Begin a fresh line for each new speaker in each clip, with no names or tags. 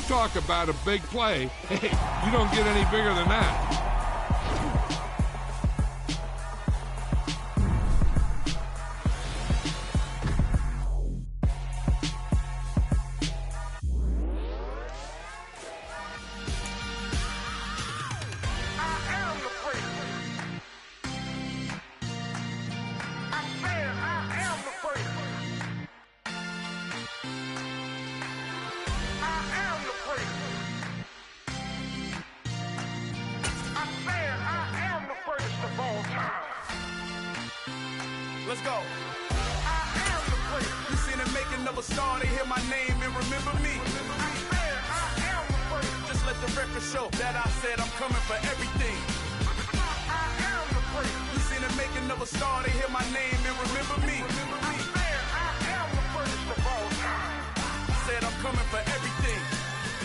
talk about a big play, hey, you don't get any bigger than that.
Let's go. I am the place. You seen the making of a star, they hear my name and remember me. I am the place. Just let the record show that I said I'm coming for everything. I am the place. You seen the making of a star, they hear my name and remember me. I am the first of all time. Said I'm coming for everything.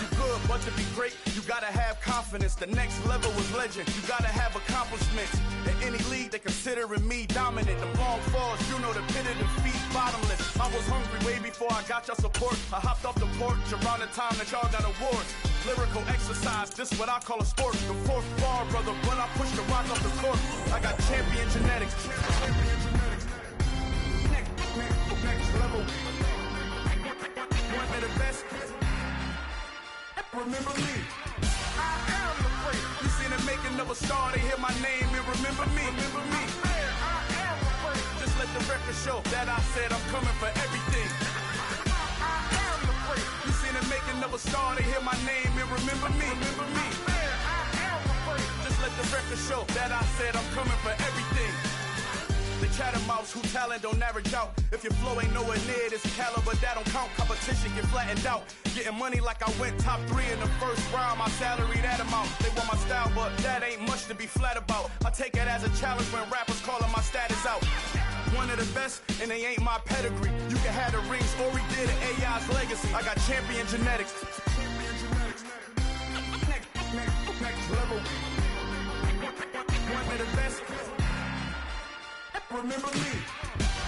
You good, but to be great, you gotta have confidence. The next level was legend. You gotta have accomplishments. In any league, they considering me dominant. The long falls, you know the pit of defeat, bottomless. I was hungry way before I got your support. I hopped off the porch around the time that y'all got awards. Lyrical exercise, this what I call a sport. The fourth bar, brother, when I push the rock off the court. I got champion genetics. Next level. One of the best. Remember me. I am the place. You seen the making of a star, they hear my name and remember me. Remember me. I am the place. Just let the record show that I said I'm coming for everything. I am the place. You seen the making of a star, they hear my name and remember me. Remember me. I am the place. Just let the record show that I said I'm coming for everything. The chattermouths who talent don't average out. If your flow ain't nowhere near this caliber, that don't count. Competition get flattened out. Getting money like I went top 3 in the first round. My salary that amount. They want my style, but that ain't much to be flat about. I take it as a challenge when rappers calling my status out. One of the best, and they ain't my pedigree. You can have the rings, or we did it, AI's legacy. I got champion genetics. Next level. One of the best. Remember me.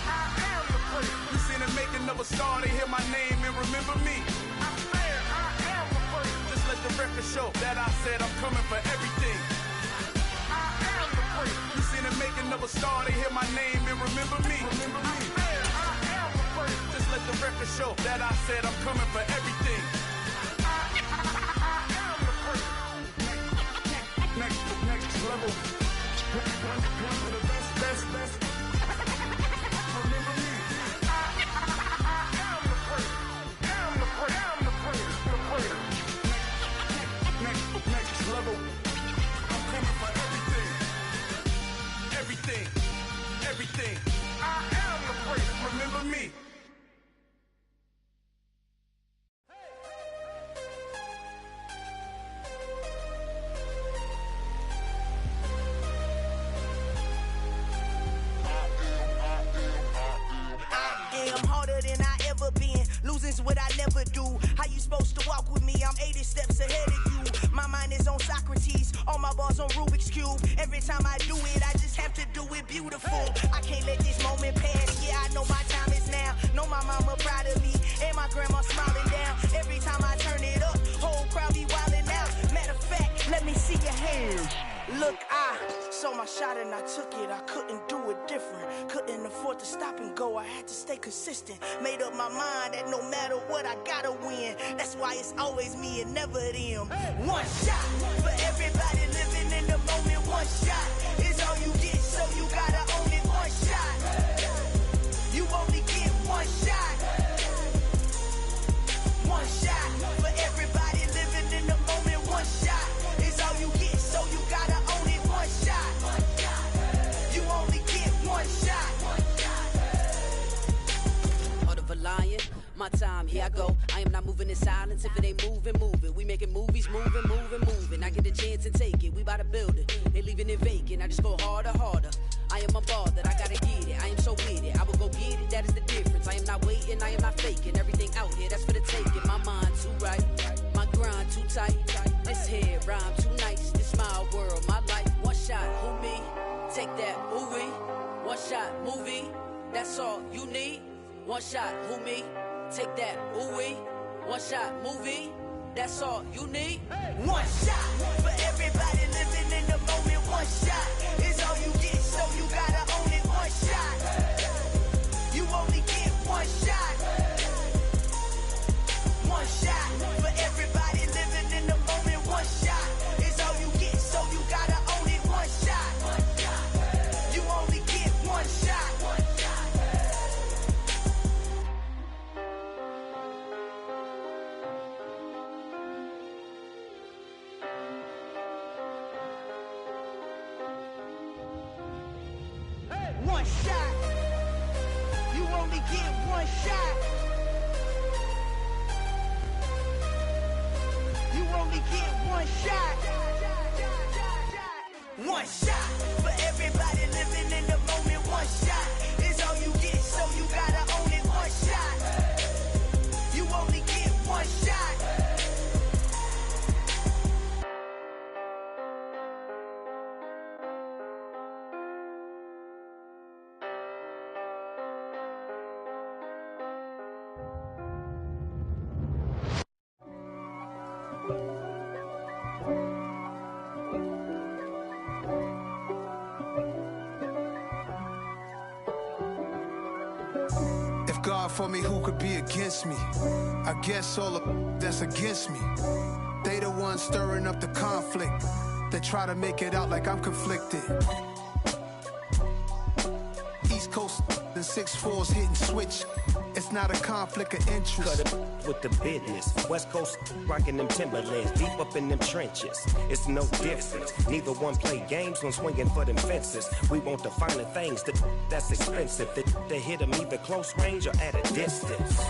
I am the place. You seen the making of a star, they hear my name and remember me. I am the place. Just let the record show that I said I'm coming for everything. I am the place. You seen the making of a star, they hear my name and remember me. Remember me. I am the place. Just let the record show that I said I'm coming for everything. I am the place. Next level. One of the best. Level. I'm coming for everything. I am the place. Remember me.
I am harder than I ever been. Losing's what I never do. How you supposed to walk with me? I'm 80 steps ahead of you. My mind is on Socrates, all my bars on Rubik's Cube. Every time I do it, I just have to do it beautiful. I can't let this moment pass, yeah, I know my time is now. Know my mama proud of me, and my grandma smiling down. Every time I turn it up, whole crowd be wildin' out. Matter of fact, let me see your hands. Look, I saw my shot and I took it. I couldn't do it different. Couldn't afford to stop and go. I had to stay consistent. Made up my mind that no matter what, I gotta win. That's why it's always me and never them. One shot for everybody living in the moment. One shot is all you get, so you gotta own it. One shot. You only get one shot. One shot for everybody living in the moment. One shot is all you get, so you gotta own it. One shot. You only get one shot.
Heart of a lion, my time, here I go. I am not moving in silence. If it ain't moving, move it. We making movies, moving. I get a chance and take it. We bout to build it. They leaving it vacant. I just go harder. I am a ball that I gotta get it. I am so with it. I will go get it. That is the difference. I am not waiting. I am not faking. Everything out here, that's for the taking. My mind too right. My grind too tight. This head rhyme too nice. This my world, my life. One shot, who me? Take that, movie. One shot, movie. That's all you need. One shot, who me? Take that, ooh-wee. One shot, movie. That's all you need.
One shot for everybody living in the moment. One shot is all you get, so you gotta own it. One shot. You only get one shot. One shot for everybody living in the moment. One shot is all you get, so you gotta own it. One shot. You only get one shot. One shot. You only get one shot. You only get one shot. One shot for everybody living in the moment. One shot is all you get, so you gotta own it. One shot. You only get one shot.
If God for me, who could be against me? I guess all of that's against me. They the ones stirring up the conflict. They try to make it out like I'm conflicted. East Coast and 6'4's hitting switch. It's not a conflict of interest.
Cut it with the business. West Coast rocking them Timberlands, deep up in them trenches. It's no difference. Neither one play games when swinging for them fences. We want the finer things that's expensive. They hit them either close range or at a distance.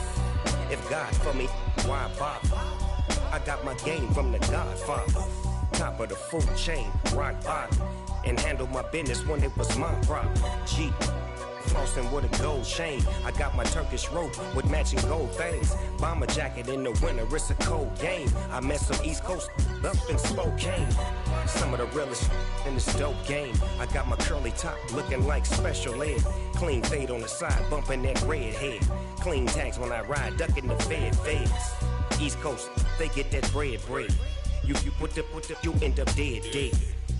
If God for me, why bother? I got my game from the Godfather. Top of the food chain, rock bottom. And handle my business when it was my problem. G. Flossing with a gold chain. I got my Turkish rope with matching gold things. Bomber jacket in the winter, it's a cold game. I met some East Coast up in Spokane. Some of the realest in this dope game. I got my curly top looking like special ed. Clean fade on the side, bumping that red head. Clean tags when I ride, ducking the feds. East Coast, they get that bread. You put the, you end up dead.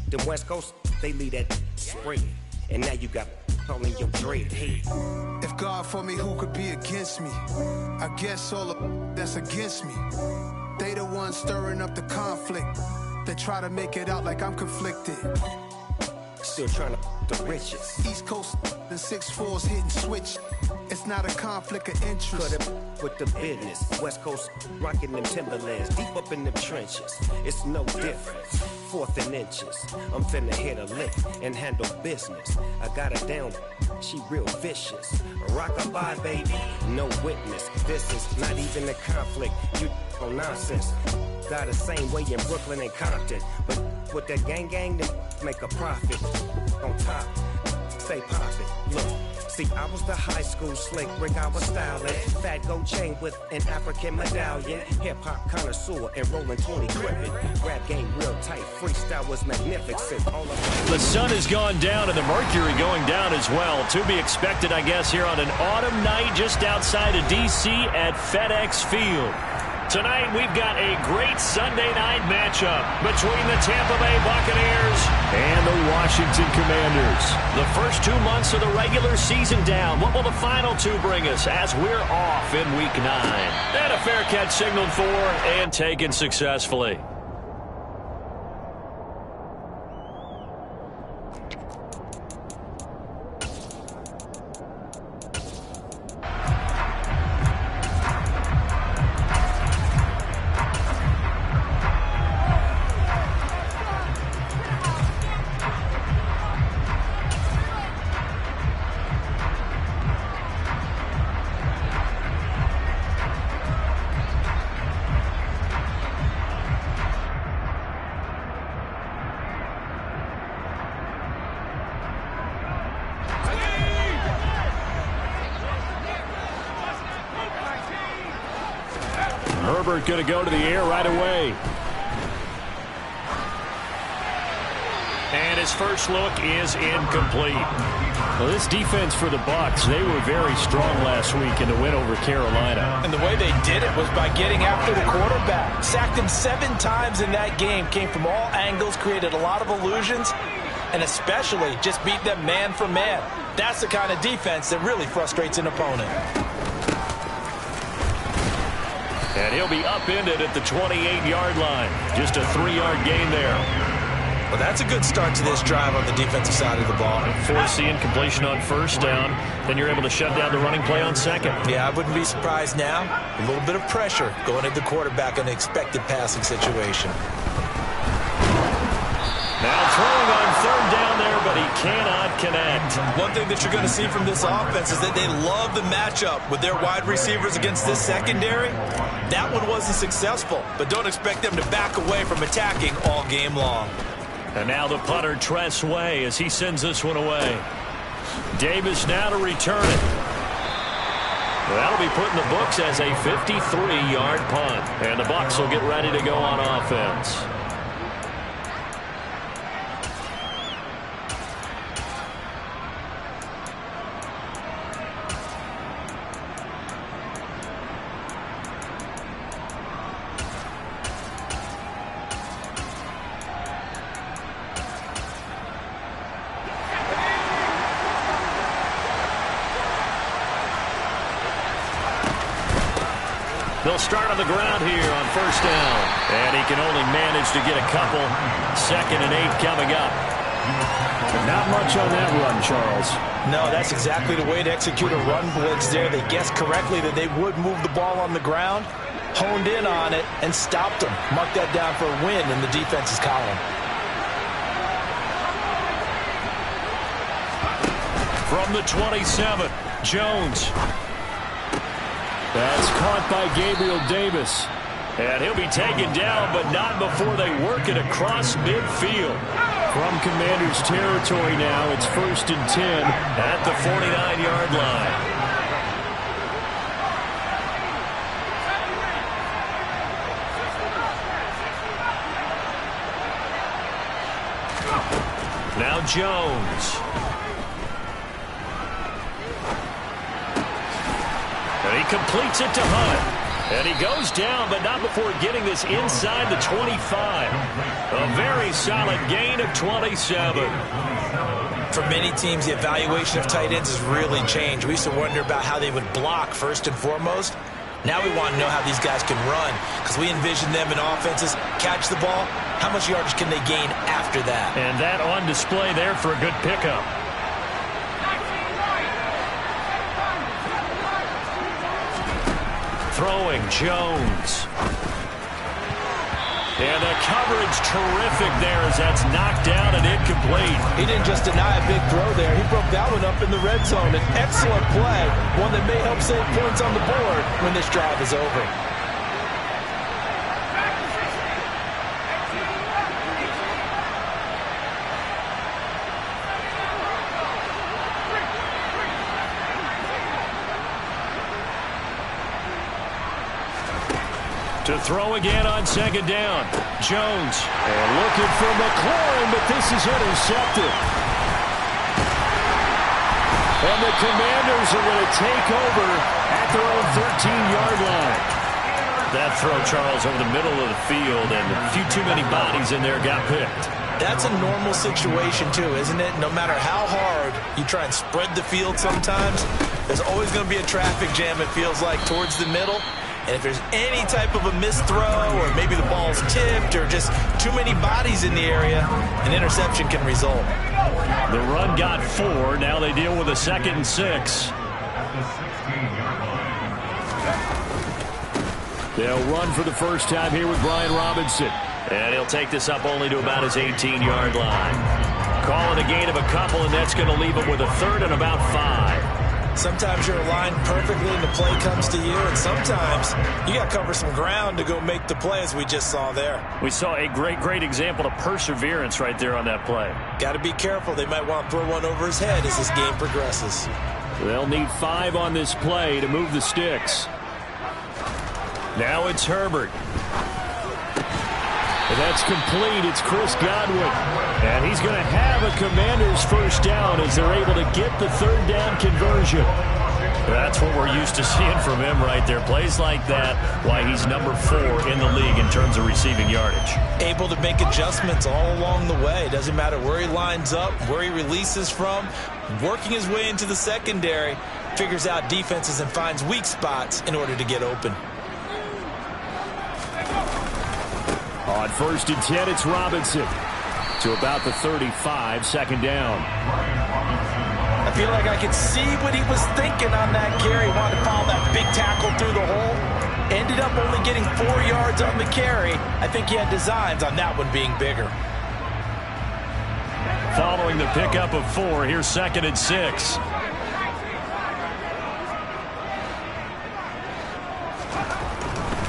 Them West Coast, they leave that spread. And now you got calling your dread head.
If God for me, who could be against me? I guess all of that's against me. They the ones stirring up the conflict. They try to make it out like I'm conflicted.
Still trying to the riches.
East Coast and 6'4's hitting switch. It's not a conflict of interest.
Cut it with the business. West Coast rocking them Timberlands, deep up in them trenches. It's no difference. 4th and inches. I'm finna hit a lick and handle business. I got her down, she real vicious. Rock-a-bye, baby, no witness. This is not even a conflict. You on nonsense. Got the same way in Brooklyn and Compton. But with that gang, then make a profit. On top, say pop it. Look. See, I was the high school slick Rick, I was styling. Fat gold chain with an African medallion. Hip-hop connoisseur and rolling 20 crippin'. Rap game real tight, freestyle was magnificent. All of
the sun has gone down and the mercury going down as well. To be expected, I guess, here on an autumn night just outside of D.C. at FedEx Field. Tonight, we've got a great Sunday night matchup between the Tampa Bay Buccaneers and the Washington Commanders. The first 2 months of the regular season down. What will the final two bring us as we're off in Week 9? And a fair catch signaled for and taken successfully. Herbert going to go to the air right away. And his first look is incomplete.
Well, this defense for the Bucs, they were very strong last week in the win over Carolina.
And the way they did it was by getting after the quarterback. Sacked him 7 times in that game. Came from all angles, created a lot of illusions, and especially just beat them man for man. That's the kind of defense that really frustrates an opponent.
And he'll be upended at the 28-yard line. Just a 3-yard gain there.
Well, that's a good start to this drive on the defensive side of the ball.
Force the incompletion on first down. Then you're able to shut down the running play on second.
Yeah, I wouldn't be surprised now. A little bit of pressure going at the quarterback in an expected passing situation.
Now throwing on third down there, but he cannot connect.
One thing that you're going to see from this offense is that they love the matchup with their wide receivers against this secondary. That one wasn't successful, but don't expect them to back away from attacking all game long.
And now the punter, Tress Way, as he sends this one away. Davis now to return it. That'll be put in the books as a 53-yard punt. And the Bucs will get ready to go on offense. They'll start on the ground here on first down. And he can only manage to get a couple. 2nd and 8 coming up.
Not much on that run, Charles.
No, that's exactly the way to execute a run blitz there. They guessed correctly that they would move the ball on the ground, honed in on it, and stopped them. Mark that down for a win in the defense's column.
From the 27, Jones.
That's caught by Gabriel Davis.
And he'll be taken down, but not before they work it across midfield.
From Commanders territory now, it's 1st and 10.
At the 49-yard line. Now Jones. And he completes it to Hunt. And he goes down, but not before getting this inside the 25. A very solid gain of 27.
For many teams, the evaluation of tight ends has really changed. We used to wonder about how they would block first and foremost. Now we want to know how these guys can run, because we envision them in offenses catch the ball. How much yardage can they gain after that?
And that on display there for a good pickup. Throwing Jones. And the coverage terrific there as that's knocked down and incomplete.
He didn't just deny a big throw there. He broke that one up in the red zone. An excellent play, one that may help save points on the board when this drive is over.
To throw again on 2nd down. Jones.
And looking for McLaurin, but this is intercepted. And the Commanders are going to take over at their own 13-yard line.
That throw, Charles, over the middle of the field, and a few too many bodies in there got picked.
That's a normal situation, too, isn't it? No matter how hard you try and spread the field sometimes, there's always going to be a traffic jam, it feels like, towards the middle. And if there's any type of a missed throw, or maybe the ball's tipped, or just too many bodies in the area, an interception can result.
The run got 4. Now they deal with a 2nd and 6.
They'll run for the first time here with Brian Robinson.
And he'll take this up only to about his 18-yard line. Calling a gain of a couple, and that's going to leave him with a 3rd and about 5.
Sometimes you're aligned perfectly and the play comes to you, and sometimes you got to cover some ground to go make the play, as we just saw there.
We saw a great example of perseverance right there on that play.
Got to be careful. They might want to throw one over his head as this game progresses.
They'll need 5 on this play to move the sticks.
Now it's Herbert.
And that's complete. It's Chris Godwin. And he's going to have a Commanders first down as they're able to get the third down conversion.
That's what we're used to seeing from him right there. Plays like that, why he's number 4 in the league in terms of receiving yardage.
Able to make adjustments all along the way. Doesn't matter where he lines up, where he releases from. Working his way into the secondary, figures out defenses and finds weak spots in order to get open.
On 1st and 10, it's Robinson. To about the 35, second down.
I feel like I could see what he was thinking on that carry. Wanted to follow that big tackle through the hole. Ended up only getting 4 yards on the carry. I think he had designs on that one being bigger.
Following the pickup of 4, here's 2nd and 6.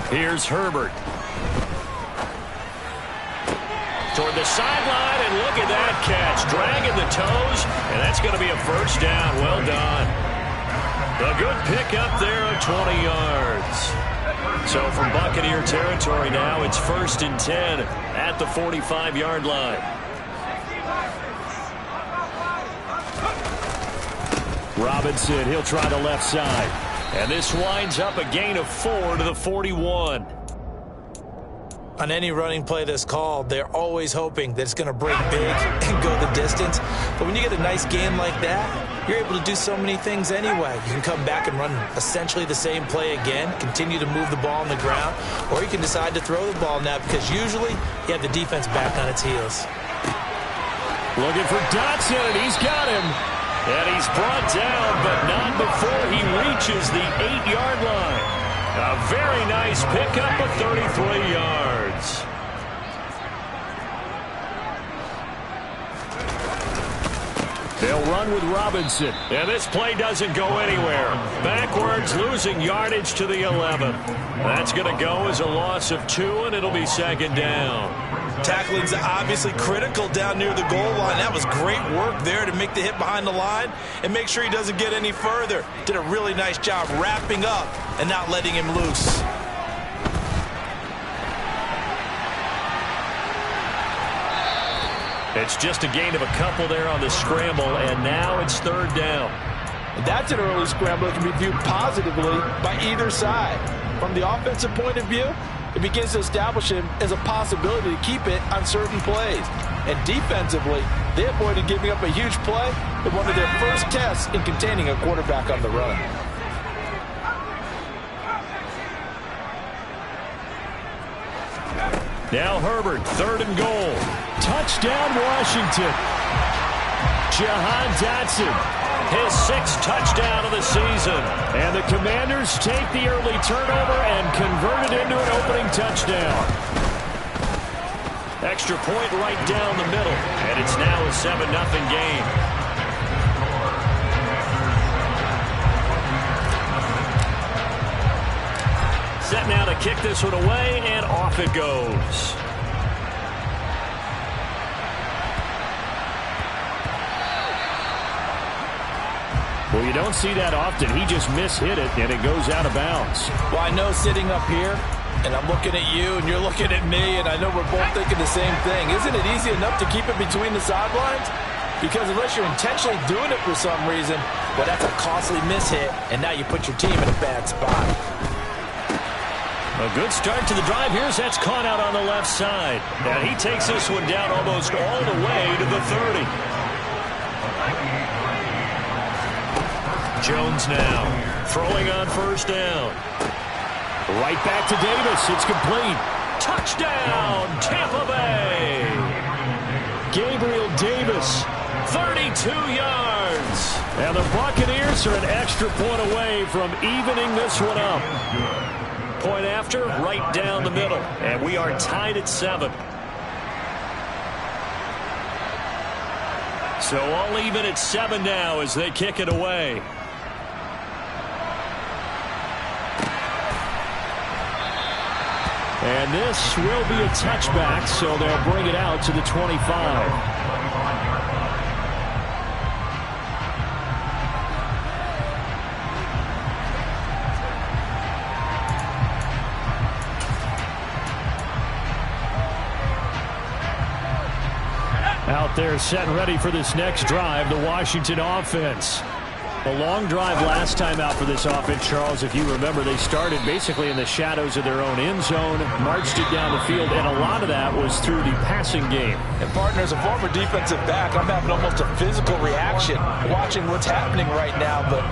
Here's Herbert. Toward the sideline, and look at that catch. Dragging the toes, and that's going to be a first down. Well done. A good pickup there of 20 yards. So from Buccaneer territory now, it's 1st and 10 at the 45-yard line.
Robinson, he'll try the left side. And this winds up a gain of 4 to the 41.
On any running play that's called, they're always hoping that it's going to break big and go the distance. But when you get a nice game like that, you're able to do so many things anyway. You can come back and run essentially the same play again, continue to move the ball on the ground, or you can decide to throw the ball now because usually you have the defense back on its heels.
Looking for Dotson, and he's got him.
And he's brought down, but not before he reaches the 8-yard line. A very nice pickup of 33 yards.
They'll run with Robinson.
And this play doesn't go anywhere. Backwards, losing yardage to the 11. That's going to go as a loss of 2, and it'll be 2nd down.
Tackling's obviously critical down near the goal line. That was great work there to make the hit behind the line and make sure he doesn't get any further. Did a really nice job wrapping up and not letting him loose.
It's just a gain of a couple there on the scramble, and now it's 3rd down.
That's an early scramble that can be viewed positively by either side. From the offensive point of view, it begins to establish him as a possibility to keep it on certain plays. And defensively, they avoided giving up a huge play in one of their first tests in containing a quarterback on the run.
Now Herbert, 3rd and goal. Touchdown, Washington. Jahan Dotson,
his 6th touchdown of the season.
And the Commanders take the early turnover and convert it into an opening touchdown.
Extra point right down the middle, and it's now a 7-0 game. Set now to kick this one away, and off it goes.
Well, you don't see that often. He just mishit it, and it goes out of bounds.
Well, I know sitting up here, and I'm looking at you, and you're looking at me, and I know we're both thinking the same thing. Isn't it easy enough to keep it between the sidelines? Because unless you're intentionally doing it for some reason, well, that's a costly mishit, and now you put your team in a bad spot.
A good start to the drive. Here's that's caught out on the left side. And he takes this one down almost all the way to the 30. Jones now throwing on 1st down.
Right back to Davis. It's complete.
Touchdown, Tampa Bay.
Gabriel Davis,
32 yards.
And the Buccaneers are an extra point away from evening this one up.
Point after, right down the middle. And we are tied at 7. So all even at 7 now as they kick it away.
And this will be a touchback, so they'll bring it out to the 25. out there set and ready for this next drive, the Washington offense. A long drive last time out for this offense, Charles. If you remember, they started basically in the shadows of their own end zone, marched it down the field, and a lot of that was through the passing game.
And, partner, as a former defensive back, I'm having almost a physical reaction watching what's happening right now. But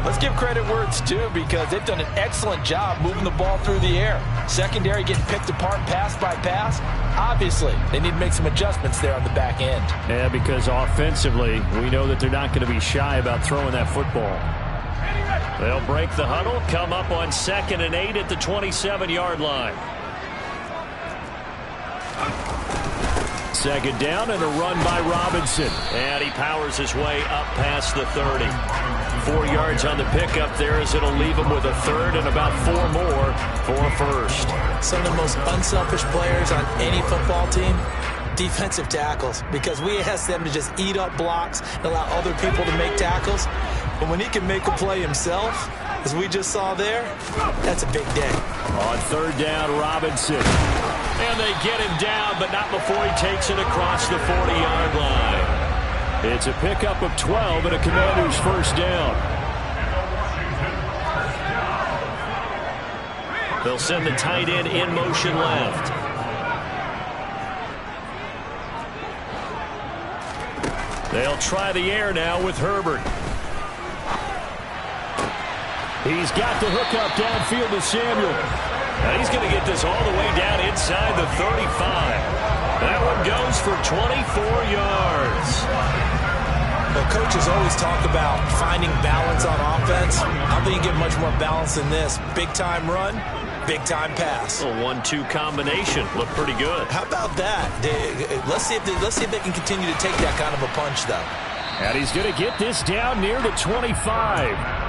let's give credit where it's due, because they've done an excellent job moving the ball through the air. Secondary getting picked apart pass by pass. Obviously, they need to make some adjustments there on the back end.
Yeah, because offensively, we know that they're not going to be shy about throwing that football. They'll break the huddle, come up on 2nd and 8 at the 27-yard line. 2nd down and a run by Robinson. And he powers his way up past the 30. 4 yards on the pickup there, as it'll leave him with a 3rd and about 4 more for a 1st.
Some of the most unselfish players on any football team, defensive tackles, because we ask them to just eat up blocks and allow other people to make tackles. But when he can make a play himself, as we just saw there, that's a big day.
On 3rd down, Robinson. And they get him down, but not before he takes it across the 40-yard line. It's a pickup of 12 and a Commanders 1st down. They'll send the tight end in motion left. They'll try the air now with Herbert. He's got the hook up downfield to Samuel. Now he's going to get this all the way down inside the 35. That one goes for 24 yards.
Well, coaches always talk about finding balance on offense. I don't think you get much more balance than this. Big-time run, big-time pass.
A 1-2 combination. Looked pretty good.
How about that? Let's see if they can continue to take that kind of a punch, though.
And he's going to get this down near the 25.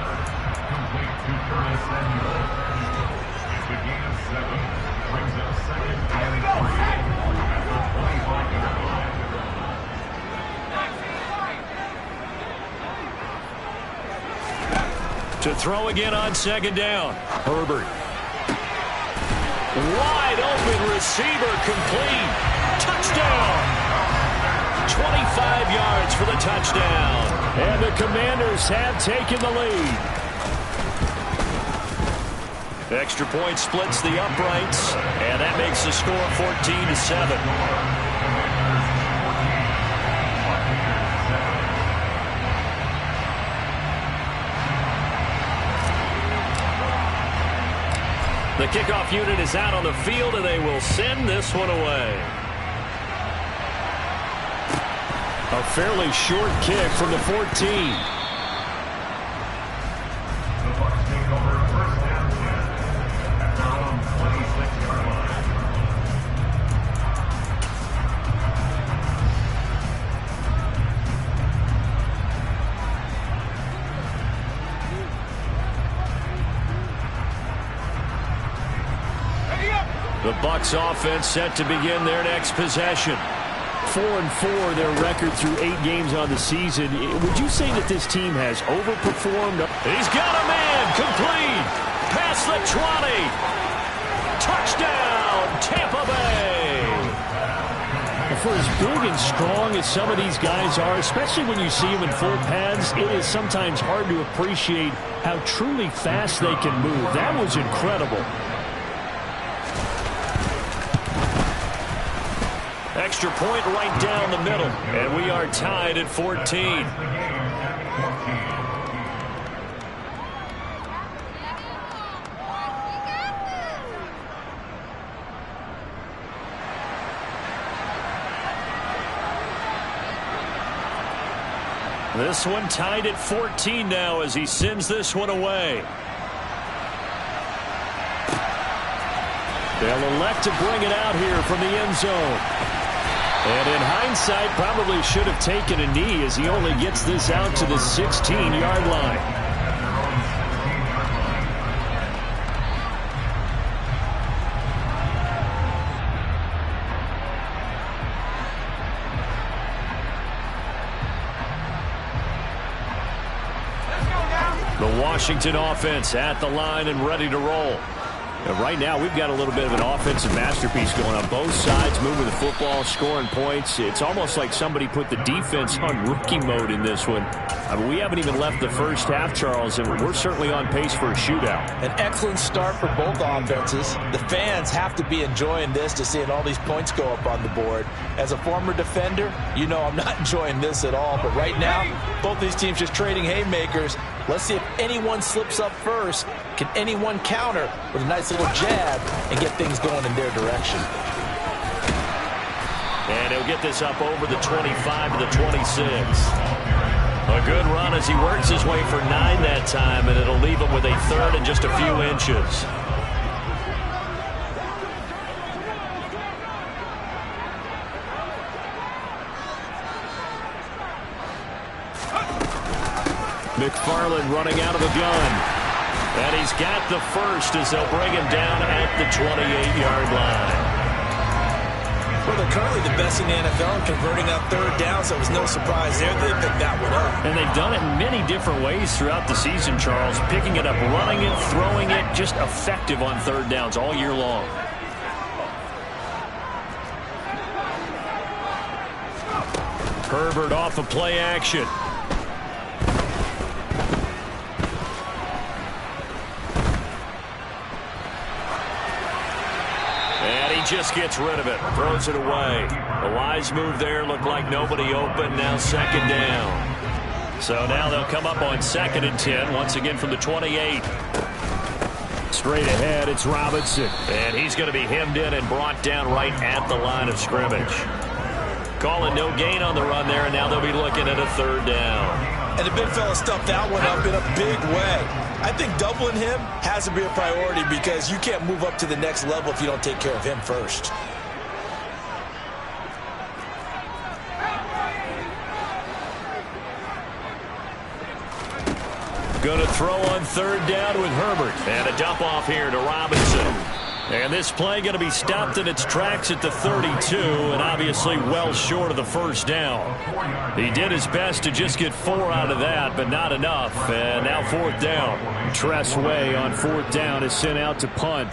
To throw again on 2nd down. Herbert. Wide open receiver, complete. Touchdown. 25 yards for the touchdown. And the Commanders have taken the lead. Extra point splits the uprights, and that makes the score 14-7. The kickoff unit is out on the field, and they will send this one away. A fairly short kick from the 14. The Bucs offense set to begin their next possession. 4-4 their record through 8 games on the season. Would you say that this team has overperformed? He's got a man, complete, past the 20. Touchdown, Tampa Bay. For as big and strong as some of these guys are, especially when you see them in full pads, it is sometimes hard to appreciate how truly fast they can move. That was incredible. Extra point right down the middle, and we are tied at 14. This one tied at 14 now as he sends this one away. They'll elect to bring it out here from the end zone. And in hindsight, probably should have taken a knee as he only gets this out to the 16-yard line. The Washington offense at the line and ready to roll. And right now, we've got a little bit of an offensive masterpiece going on. Both sides moving the football, scoring points. It's almost like somebody put the defense on rookie mode in this one. I mean, we haven't even left the first half, Charles, and we're certainly on pace for a shootout.
An excellent start for both offenses. The fans have to be enjoying this to seeing all these points go up on the board. As a former defender, you know I'm not enjoying this at all. But right now, both these teams just trading haymakers. Let's see if anyone slips up first. Can anyone counter with a nice little jab and get things going in their direction?
And he'll get this up over the 25 to the 26. A good run as he works his way for 9 that time, and it'll leave him with a third and just a few inches.
McFarland running out of the gun.
And he's got the first as they'll bring him down at the 28-yard line.
Well, they're currently the best in the NFL in converting on third down, so it was no surprise there they picked that one up.
And they've done it in many different ways throughout the season, Charles. Picking it up, running it, throwing it, just effective on third downs all year long. Herbert off of play action.
Just gets rid of it, throws it away. A wise move there, looked like nobody open. Now second down.
So now they'll come up on 2nd and 10, once again from the 28. Straight ahead, it's Robinson.
And he's going to be hemmed in and brought down right at the line of scrimmage. Calling no gain on the run there, and now they'll be looking at a third down.
And the big fella stuffed that one up in a big way. I think doubling him has to be a priority because you can't move up to the next level if you don't take care of him first.
Going to throw on third down with Herbert. And a dump off here to Robinson. And this play going to be stopped in its tracks at the 32, and obviously well short of the first down. He did his best to just get 4 out of that, but not enough. And now 4th down.
Tress Way on 4th down is sent out to punt.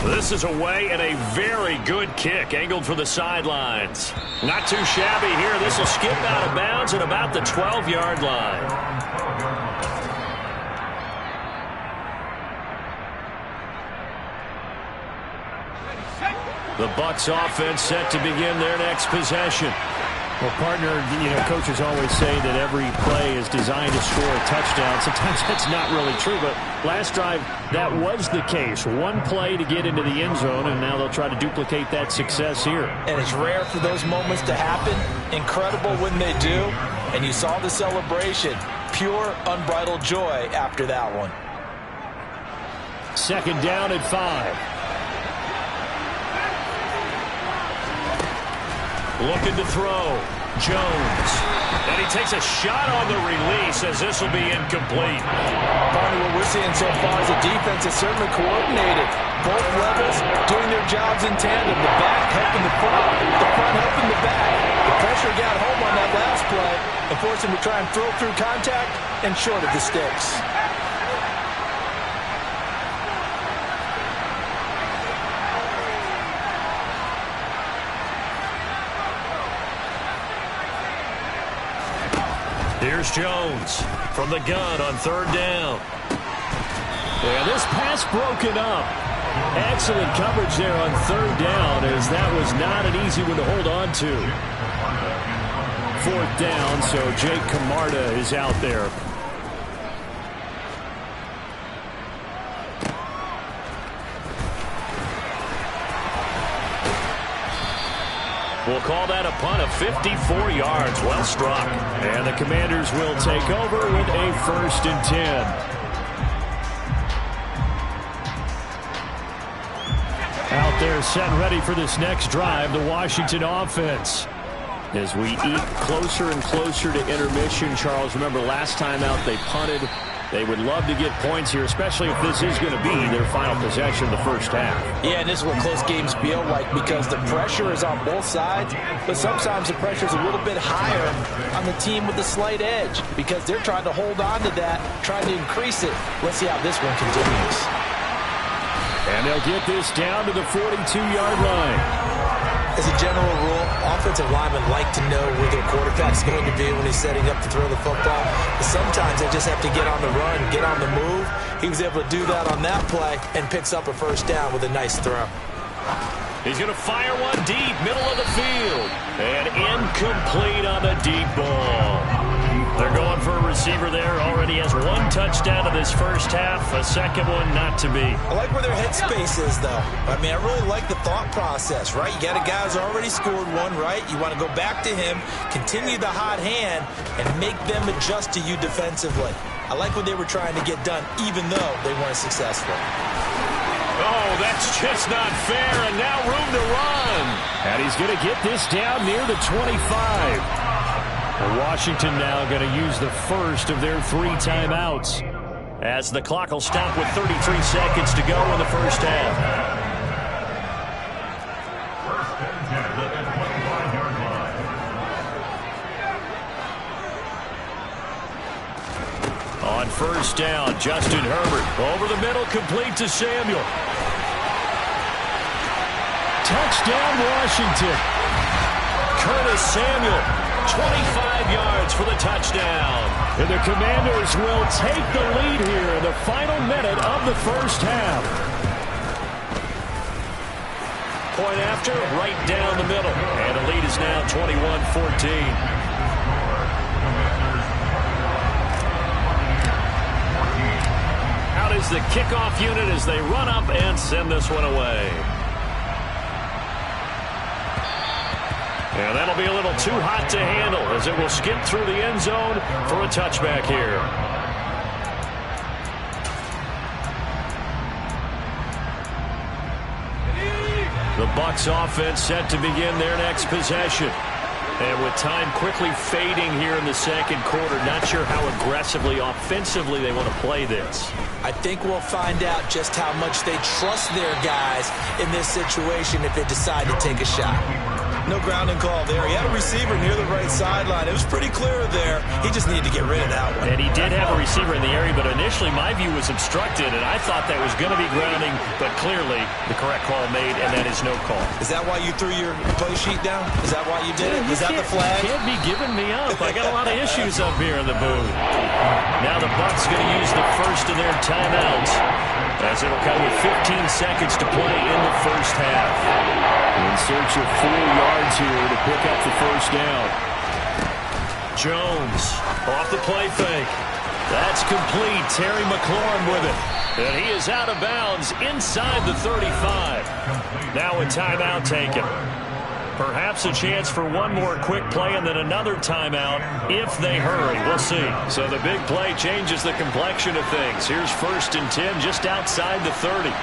This is away and a very good kick, angled for the sidelines. Not too shabby here. This will skip out of bounds at about the 12-yard line. The Bucs offense set to begin their next possession.
Well, partner, coaches always say that every play is designed to score a touchdown. Sometimes that's not really true, but last drive, that was the case. One play to get into the end zone, and now they'll try to duplicate that success here.
And it's rare for those moments to happen. Incredible when they do. And you saw the celebration. Pure, unbridled joy after that one.
2nd down and 5.
Looking to throw. Jones. And he takes a shot on the release as this will be incomplete.
Barney, what we're seeing so far is the defense is certainly coordinated. Both levels doing their jobs in tandem. The back helping the front helping the back. The pressure got home on that last play and forced him to try and throw through contact and short of the sticks.
Here's Jones from the gun on 3rd down.
And this pass broken up. Excellent coverage there on 3rd down, as that was not an easy one to hold on to. 4th down, so Jake Camarda is out there.
We'll call that a punt of 54 yards. Well struck.
And the Commanders will take over with a 1st and 10. Out there set and ready for this next drive, the Washington offense. As we eke closer and closer to intermission, Charles, remember last time out they punted. They would love to get points here, especially if this is going to be their final possession of the first half.
Yeah, and this is what close games feel like because the pressure is on both sides, but sometimes the pressure is a little bit higher on the team with the slight edge because they're trying to hold on to that, trying to increase it. Let's see how this one continues.
And they'll get this down to the 42-yard line.
As a general rule, offensive linemen like to know where their quarterback's going to be when he's setting up to throw the football. But sometimes they just have to get on the run, get on the move. He was able to do that on that play and picks up a first down with a nice throw.
He's going to fire one deep, middle of the field. And incomplete on the deep ball. They're going for a receiver there. Already has one touchdown in this first half. A second one not to be.
I like where their headspace is, though. I mean, I really like the thought process, right? You got a guy who's already scored one, right? You want to go back to him, continue the hot hand, and make them adjust to you defensively. I like what they were trying to get done, even though they weren't successful.
Oh, that's just not fair, and now room to run.
And he's going to get this down near the 25. Washington now going to use the first of their 3 timeouts,
as the clock will stop with 33 seconds to go in the first half. On first down, Justin Herbert over the middle, complete to Samuel.
Touchdown, Washington.
Curtis Samuel, 25 yards for the touchdown.
And the Commanders will take the lead here in the final minute of the first half.
Point after, right down the middle. And the lead is now 21-14. Out is the kickoff unit as they run up and send this one away. And that'll be a little too hot to handle as it will skip through the end zone for a touchback here. The Bucs offense set to begin their next possession. And with time quickly fading here in the second quarter, not sure how aggressively, offensively they want to play this.
I think we'll find out just how much they trust their guys in this situation if they decide to take a shot. No grounding call there. He had a receiver near the right sideline. It was pretty clear there. He just needed to get rid of that one.
And he did have a receiver in the area, but initially my view was obstructed, and I thought that was going to be grounding, but clearly the correct call made, and that is no call.
Is that why you threw your play sheet down? Is that why you did it? Is that the flag?
You can't be giving me up. I got a lot of issues up here in the booth. Now the Bucs going to use the first of their timeouts, as it'll come with 15 seconds to play in the first half.
In search of 4 yards here to pick up the first down.
Jones off the play fake. That's complete. Terry McLaurin with it. And he is out of bounds inside the 35. Now a timeout taken. Perhaps a chance for one more quick play and then another timeout if they hurry. We'll see. So the big play changes the complexion of things. Here's 1st and 10 just outside the 30.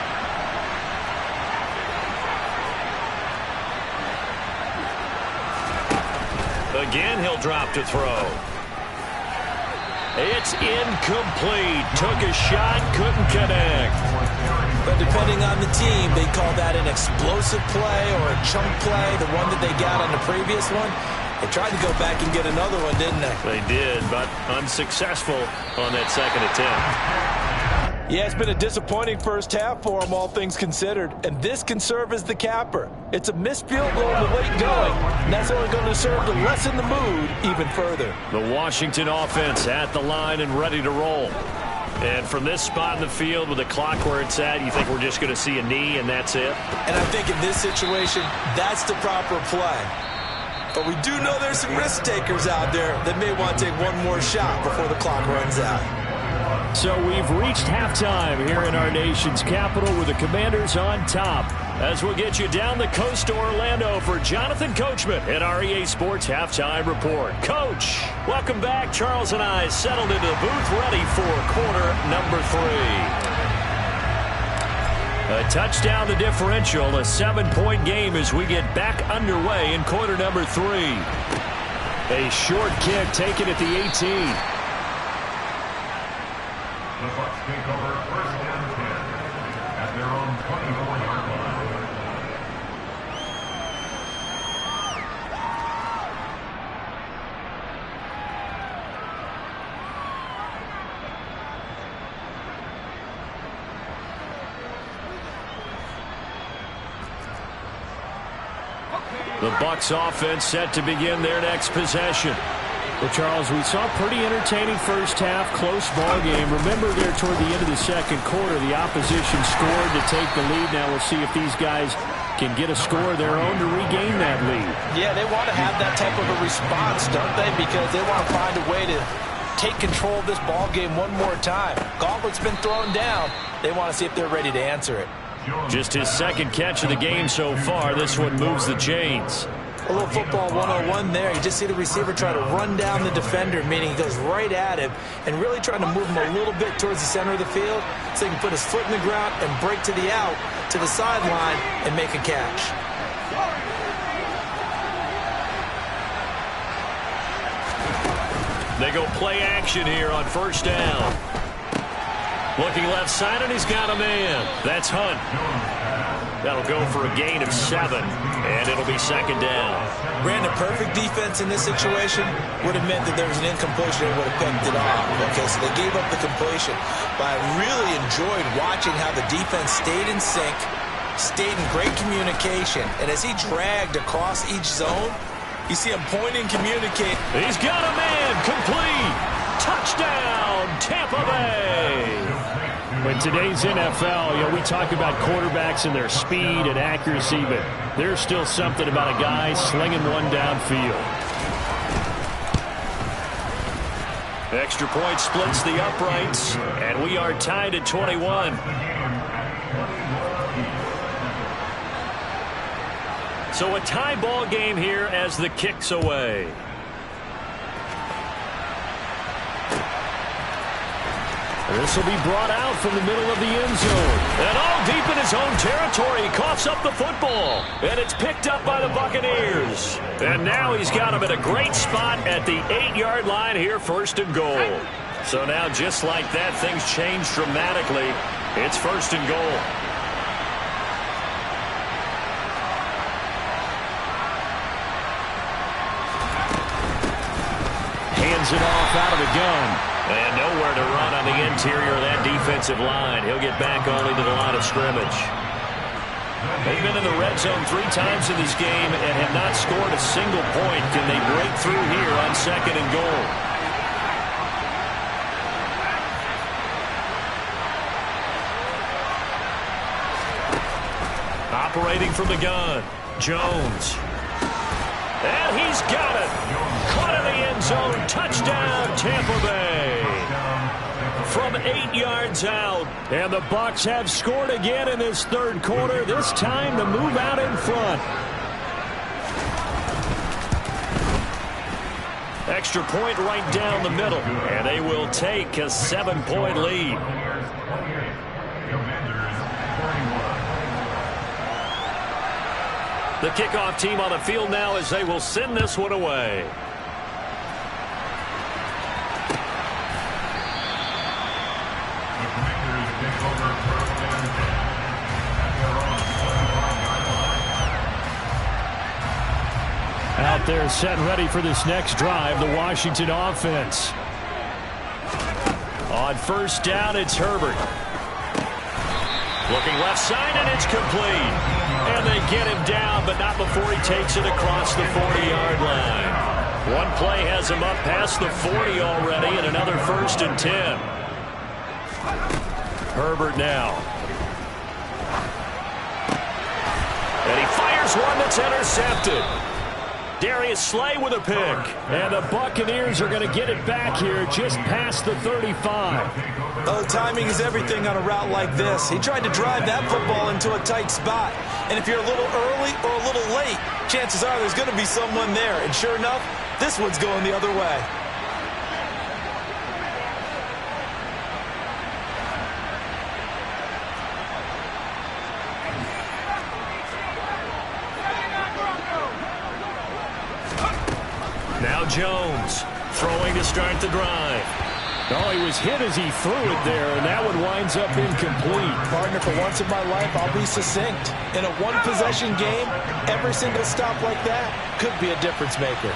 Again, he'll drop to throw. It's incomplete. Took a shot, couldn't connect.
But depending on the team, they call that an explosive play or a chunk play, the one that they got on the previous one. They tried to go back and get another one, didn't they?
They did, but unsuccessful on that second attempt.
Yeah, it's been a disappointing first half for them, all things considered. And this can serve as the capper. It's a missed field goal in the late going, and that's only going to serve to lessen the mood even further.
The Washington offense at the line and ready to roll. And from this spot in the field with the clock where it's at, you think we're just going to see a knee and that's it?
And I think in this situation, that's the proper play. But we do know there's some risk takers out there that may want to take one more shot before the clock runs out.
So we've reached halftime here in our nation's capital with the Commanders on top. As we'll get you down the coast to Orlando for Jonathan Coachman at our EA Sports Halftime Report. Coach, welcome back. Charles and I settled into the booth ready for quarter number 3. A touchdown the differential, a 7-point game as we get back underway in quarter number 3. A short kick taken at the 18.
The Bucs take over 1st and 10 at their own 24-yard line.
The Bucs offense set to begin their next possession.
Well, Charles, we saw a pretty entertaining first half, close ball game. Remember there toward the end of the second quarter, the opposition scored to take the lead. Now we'll see if these guys can get a score of their own to regain that lead.
Yeah, they want to have that type of a response, don't they? Because they want to find a way to take control of this ball game one more time. Gauntlet's been thrown down. They want to see if they're ready to answer it.
Just his second catch of the game so far. This one moves the chains.
A little football 101 there. You just see the receiver try to run down the defender, meaning he goes right at him and really trying to move him a little bit towards the center of the field so he can put his foot in the ground and break to the out, to the sideline, and make a catch.
They go play action here on first down. Looking left side, and he's got a man. That's Hunt. That'll go for a gain of 7, and it'll be second down.
Ran a perfect defense in this situation. Would have meant that there was an incompletion and would have picked it off. Okay, so they gave up the completion. But I really enjoyed watching how the defense stayed in sync, stayed in great communication, and as he dragged across each zone, you see him point and communicate.
He's got a man. Complete. Touchdown, Tampa Bay.
In today's NFL, we talk about quarterbacks and their speed and accuracy, but there's still something about a guy slinging one downfield.
Extra point splits the uprights, and we are tied at 21. So a tie ball game here as the kick's away.
This will be brought out from the middle of the end zone.
And all deep in his own territory, he coughs up the football. And it's picked up by the Buccaneers. And now he's got him at a great spot at the 8-yard line here, first and goal. So now, just like that, things change dramatically. It's first and goal.
Hands it off out of the gun.
And nowhere to run on the interior of that defensive line. He'll get back only to the line of scrimmage. They've been in the red zone 3 times in this game and have not scored a single point. Can they break through here on second and goal? Operating from the gun, Jones. And he's got it. Caught in the end zone. Touchdown, Tampa Bay. From 8 yards out.
And the Bucs have scored again in this third quarter. This time to move out in front.
Extra point right down the middle. And they will take a 7-point lead. The kickoff team on the field now as they will send this one away.
Out there set and ready for this next drive, the Washington offense.
On first down, it's Herbert. Looking left side, and it's complete. And they get him down, but not before he takes it across the 40-yard line. One play has him up past the 40 already, and another first and 10. Herbert now. And he fires one that's intercepted. Darius Slay with a pick.
And the Buccaneers are going to get it back here just past the 35.
Oh, timing is everything on a route like this. He tried to drive that football into a tight spot. And if you're a little early or a little late, chances are there's going to be someone there. And sure enough, this one's going the other way.
Now Jones throwing to start the drive.
Oh, he was hit as he threw it there, and that one winds up incomplete.
Partner, for once in my life, I'll be succinct. In a one-possession game, every single stop like that could be a difference maker.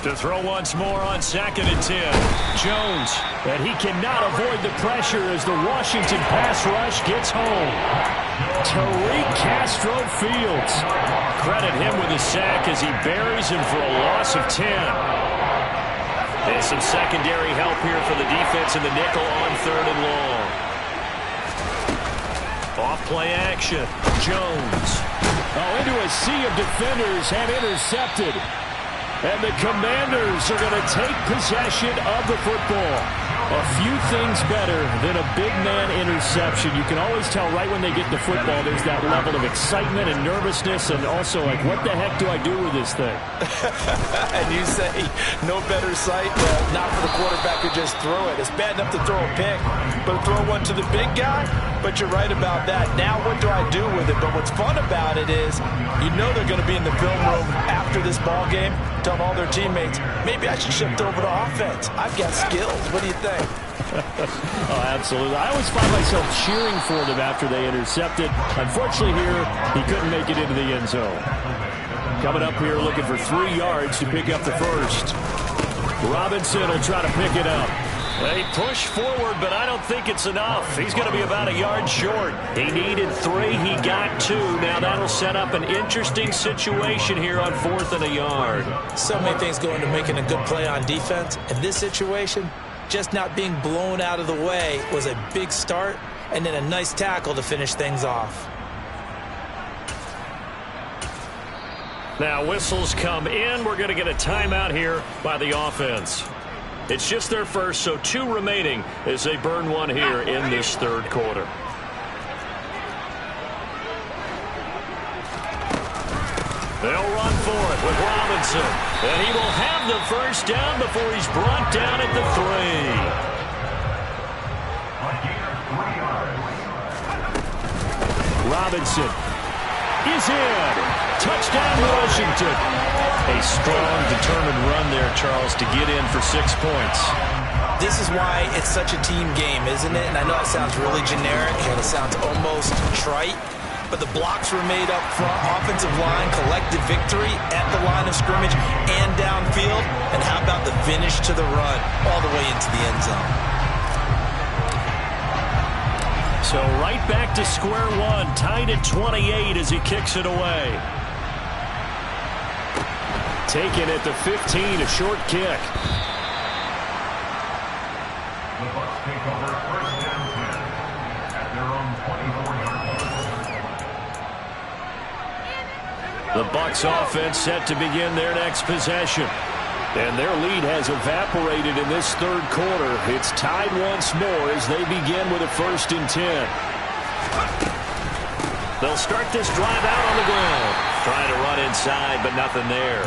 To throw once more on 2nd and 10. Jones. And he cannot avoid the pressure as the Washington pass rush gets home. Tariq Castro-Fields. Credit him with a sack as he buries him for a loss of 10. And some secondary help here for the defense in the nickel on 3rd and long. Off play action. Jones. Oh, into a sea of defenders and intercepted. And the Commanders are going to take possession of the football. A few things better than a big man interception. You can always tell right when they get the football, there's that level of excitement and nervousness, and also like, what the heck do I do with this thing?
And you say, no better sight, not for the quarterback to just throw it. It's bad enough to throw a pick, but throw one to the big guy? But you're right about that. Now what do I do with it? But what's fun about it is, you know they're going to be in the film room after this ball game, telling all their teammates, maybe I should shift over to offense. I've got skills. What do you think?
Oh, absolutely. I always find myself cheering for them after they intercepted. Unfortunately here, he couldn't make it into the end zone. Coming up here looking for 3 yards to pick up the first. Robinson will try to pick it up. They push forward, but I don't think it's enough. He's going to be about a yard short. He needed 3. He got 2. Now that'll set up an interesting situation here on 4th and a yard.
So many things go into making a good play on defense. In this situation, just not being blown out of the way was a big start, and then a nice tackle to finish things off.
Now whistles come in. We're going to get a timeout here by the offense. It's just their first, so 2 remaining as they burn one here in this 3rd quarter. They'll run for it with Robinson. And he will have the first down before he's brought down at the 3. Robinson is in. Touchdown, Washington. A strong, determined run there, Charles, to get in for 6 points.
This is why it's such a team game, isn't it? And I know it sounds really generic and it sounds almost trite, but the blocks were made up front, offensive line, collective victory at the line of scrimmage and downfield. And how about the finish to the run all the way into the end zone?
So right back to square one, tied at 28 as he kicks it away. Taken at the 15, a short kick.
The Bucs take over 1st down 10 at their own 24-yard line.
The Bucs offense set to begin their next possession. And their lead has evaporated in this 3rd quarter. It's tied once more as they begin with a 1st and 10. They'll start this drive out on the ground. Trying to run inside, but nothing there.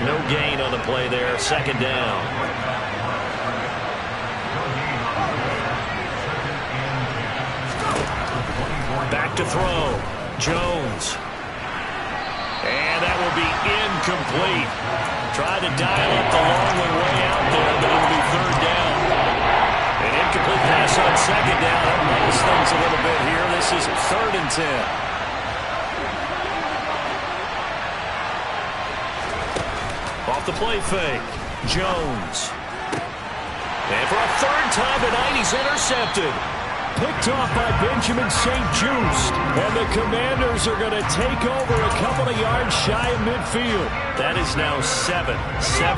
No gain on the play there. 2nd down. Back to throw. Jones. And that will be incomplete. Tried to dial up the long way out there, but it'll be 3rd down. An incomplete pass on 2nd down. That moves things a little bit here. This is 3rd and 10. Off the play fake. Jones. And for a 3rd time tonight, he's intercepted. Picked off by Benjamin St-Juste. And the Commanders are going to take over a couple of yards shy of midfield. That is now 7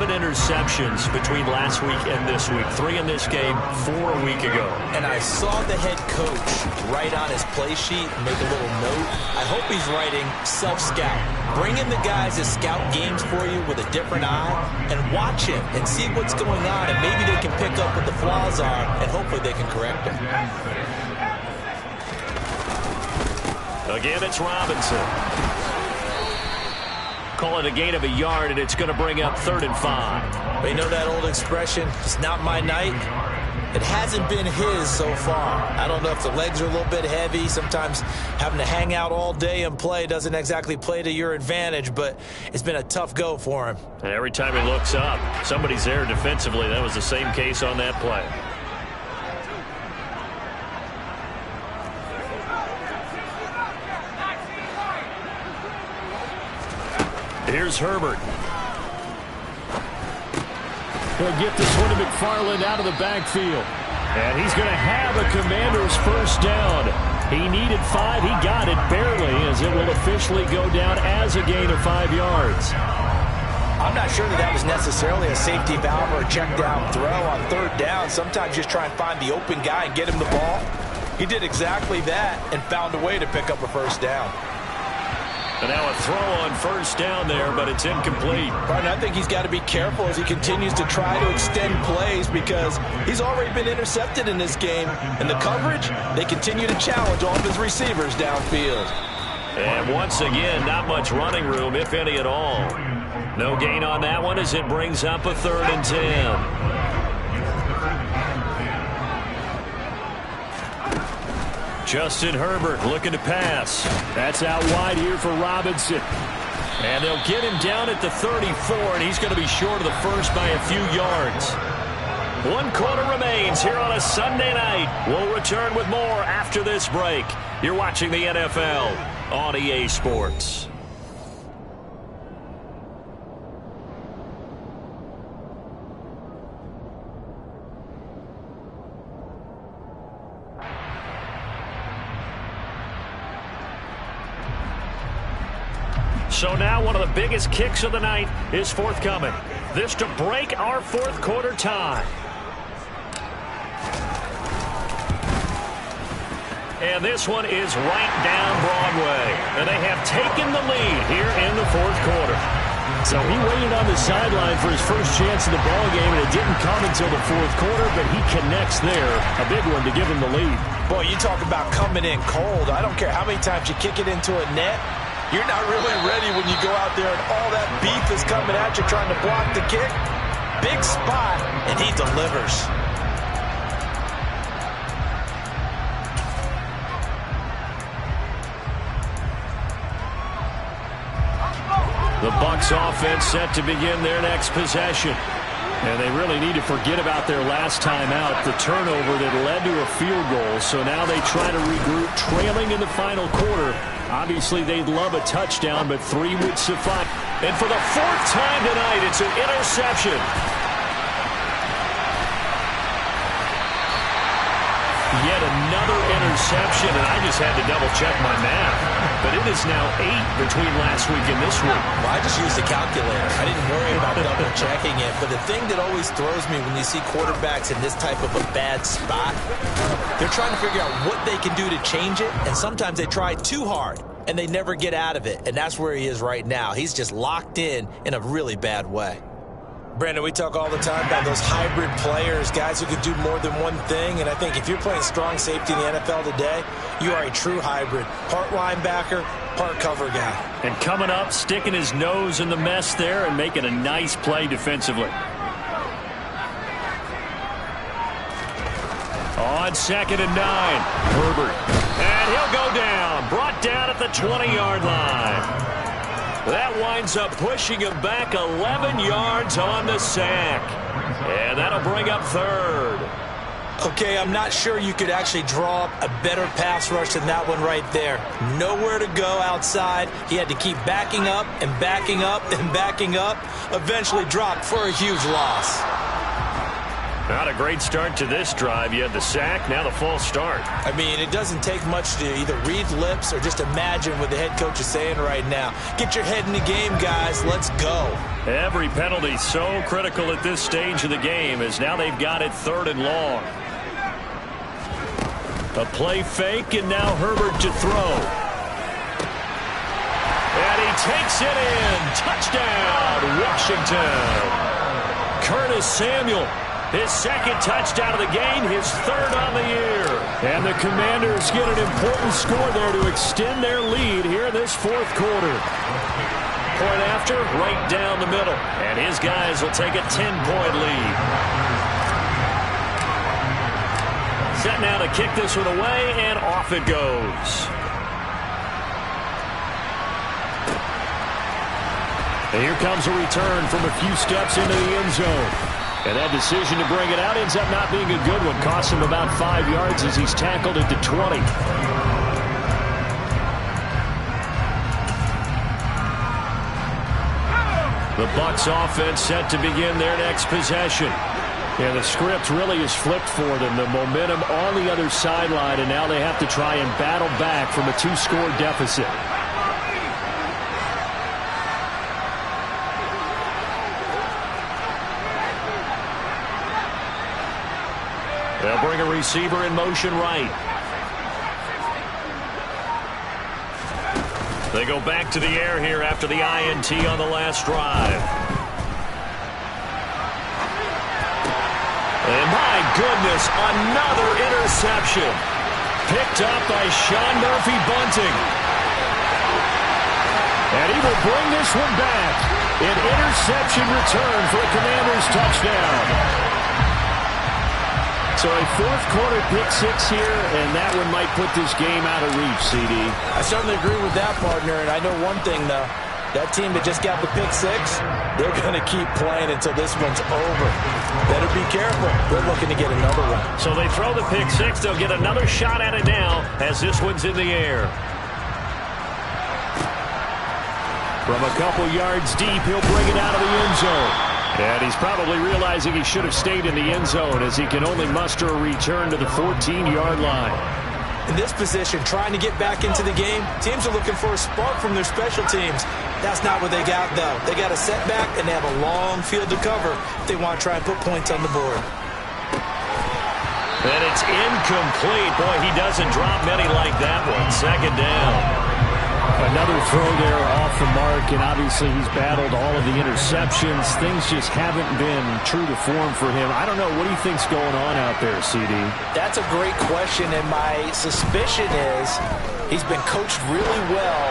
interceptions between last week and this week. 3 in this game, 4 a week ago.
And I saw the head coach write on his play sheet, make a little note. I hope he's writing self-scout. Bring in the guys that scout games for you with a different eye and watch him and see what's going on, and maybe they can pick up what the flaws are, and hopefully they can correct them.
Again, it's Robinson.
Call it a gain of a yard, and it's going to bring up 3rd and 5.
But you know that old expression, it's not my night? It hasn't been his so far. I don't know if the legs are a little bit heavy. Sometimes having to hang out all day and play doesn't exactly play to your advantage, but it's been a tough go for him.
And every time he looks up, somebody's there defensively. That was the same case on that play. Here's Herbert.
He'll get this one to McFarland out of the backfield. And he's going to have a Commanders first down. He needed 5. He got it barely, as it will officially go down as a gain of 5 yards.
I'm not sure that was necessarily a safety valve or a check down throw on 3rd down. Sometimes just try and find the open guy and get him the ball. He did exactly that and found a way to pick up a first down.
And now a throw on 1st down there, but it's incomplete.
But I think he's got to be careful as he continues to try to extend plays because he's already been intercepted in this game. And the coverage, they continue to challenge all of his receivers downfield.
And once again, not much running room, if any at all. No gain on that one as it brings up a 3rd and 10. Justin Herbert looking to pass.
That's out wide here for Robinson.
And they'll get him down at the 34, and he's going to be short of the first by a few yards. 1 quarter remains here on a Sunday night. We'll return with more after this break. You're watching the NFL on EA Sports. So now one of the biggest kicks of the night is forthcoming. This to break our 4th quarter tie. And this one is right down Broadway. And they have taken the lead here in the 4th quarter.
So he waited on the sideline for his first chance in the ballgame, and it didn't come until the 4th quarter, but he connects there. A big one to give him the lead.
Boy, you talk about coming in cold. I don't care how many times you kick it into a net. You're not really ready when you go out there and all that beef is coming at you trying to block the kick. Big spot, and he delivers.
The Bucs offense set to begin their next possession.
And they really need to forget about their last time out, the turnover that led to a field goal. So now they try to regroup, trailing in the final quarter. Obviously, they'd love a touchdown, but 3 would suffice.
And for the 4th time tonight, it's an interception. Yet another interception, and I just had to double-check my math. But it is now 8 between last week and this week.
Well, I just used a calculator. I didn't worry about double-checking it. But the thing that always throws me when you see quarterbacks in this type of a bad spot, they're trying to figure out what they can do to change it, and sometimes they try too hard, and they never get out of it. And that's where he is right now. He's just locked in a really bad way. Brandon, we talk all the time about those hybrid players, guys who can do more than one thing. And I think if you're playing strong safety in the NFL today, you are a true hybrid. Part linebacker, part cover guy.
And coming up, sticking his nose in the mess there and making a nice play defensively. On 2nd and 9, Herbert. And he'll go down. Brought down at the 20-yard line. That winds up pushing him back 11 yards on the sack. And that'll bring up 3rd.
Okay, I'm not sure you could actually draw up a better pass rush than that one right there. Nowhere to go outside. He had to keep backing up and backing up and backing up. Eventually dropped for a huge loss.
Not a great start to this drive. You had the sack, now the false start.
I mean, it doesn't take much to either read lips or just imagine what the head coach is saying right now. Get your head in the game, guys. Let's go.
Every penalty so critical at this stage of the game, as now they've got it 3rd and long. A play fake, and now Herbert to throw. And he takes it in. Touchdown, Washington. Curtis Samuel. His 2nd touchdown of the game, his 3rd on the year.
And the Commanders get an important score there to extend their lead here in this 4th quarter.
point after, right down the middle. And his guys will take a 10-point lead. Set now to kick this one away, and off it goes. And here comes a return from a few steps into the end zone. And that decision to bring it out ends up not being a good one. Costs him about 5 yards as he's tackled at the 20. The Bucs offense set to begin their next possession. And the script really is flipped for them. The momentum on the other sideline, and now they have to try and battle back from a 2-score deficit. They'll bring a receiver in motion right. They go back to the air here after the INT on the last drive. And my goodness, another interception. Picked up by Sean Murphy-Bunting. And he will bring this one back. An interception return for a Commanders touchdown. So a fourth-quarter pick-6 here, and that one might put this game out of reach, CD.
I certainly agree with that, partner, and I know one thing, though. That team that just got the pick-6, they're going to keep playing until this one's over. Better be careful. They're looking to get another one.
So they throw the pick-6. They'll get another shot at it now as this one's in the air. From a couple yards deep, he'll bring it out of the end zone. And he's probably realizing he should have stayed in the end zone as he can only muster a return to the 14-yard line.
In this position, trying to get back into the game, teams are looking for a spark from their special teams. That's not what they got, though. They got a setback, and they have a long field to cover if they want to try and put points on the board.
And it's incomplete. Boy, he doesn't drop many like that one. Second down.
Another throw there off the mark, and obviously he's battled all of the interceptions. Things just haven't been true to form for him. I don't know. What do you think's going on out there, CD?
That's a great question, and my suspicion is he's been coached really well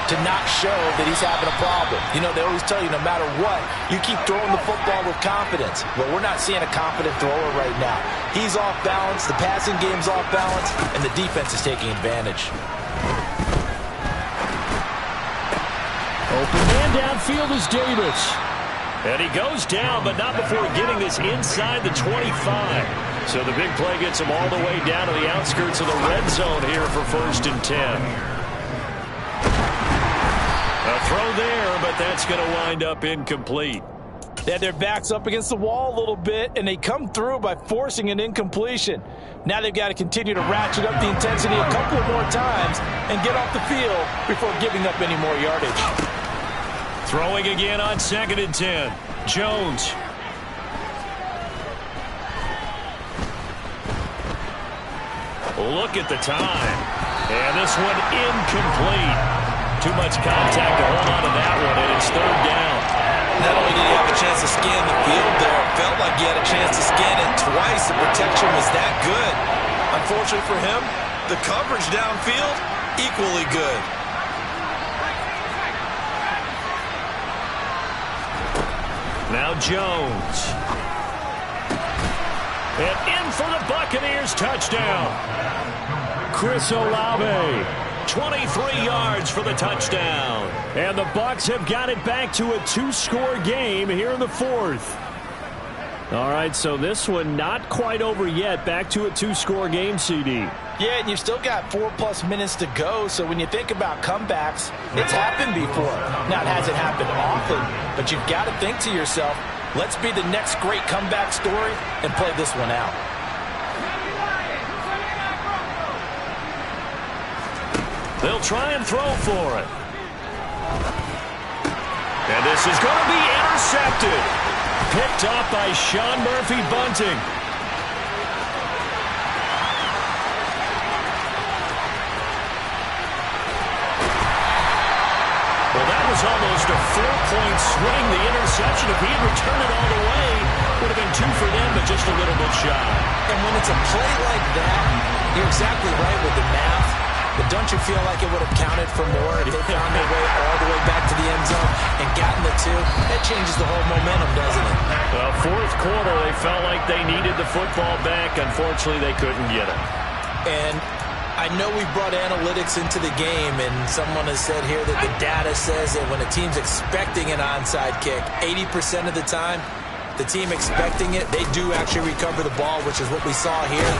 to not show that he's having a problem. You know, they always tell you no matter what, you keep throwing the football with confidence. Well, we're not seeing a confident thrower right now. He's off balance, the passing game's off balance, and the defense is taking advantage.
Open man downfield is Davis.
And he goes down, but not before getting this inside the 25. So the big play gets him all the way down to the outskirts of the red zone here for 1st and 10. A throw there, but that's going to wind up incomplete.
They had their backs up against the wall a little bit, and they come through by forcing an incompletion. Now they've got to continue to ratchet up the intensity a couple of more times and get off the field before giving up any more yardage.
Throwing again on 2nd and 10. Jones. Look at the time. And this one incomplete. Too much contact to hold on to that one, and it's 3rd down.
Not only did he have a chance to scan the field there, it felt like he had a chance to scan it twice. The protection was that good. Unfortunately for him, the coverage downfield, equally good.
Now Jones. And in for the Buccaneers touchdown.
Chris Olave.
23 yards for the touchdown.
And the Bucs have got it back to a 2-score game here in the 4th. All right, so this one not quite over yet. Back to a 2-score game, CD.
Yeah, and you've still got 4+ minutes to go, so when you think about comebacks, it's happened before. Now, it hasn't happened often, but you've got to think to yourself, let's be the next great comeback story and play this one out.
They'll try and throw for it. And this is going to be intercepted. Picked up by Sean Murphy-Bunting. Well, that was almost a 4-point swing. The interception, if he had returned it all the way, would have been 2 for them, but just a little bit shy.
And when it's a play like that, you're exactly right with the math. But don't Don't you feel like it would have counted for more if they found their way all the way back to the end zone and gotten the 2? That changes the whole momentum, doesn't it?
Well, fourth quarter, they felt like they needed the football back. Unfortunately, they couldn't get it.
And I know we brought analytics into the game, and someone has said here that the data says that when a team's expecting an onside kick, 80% of the time, the team expecting it, they do actually recover the ball, which is what we saw here.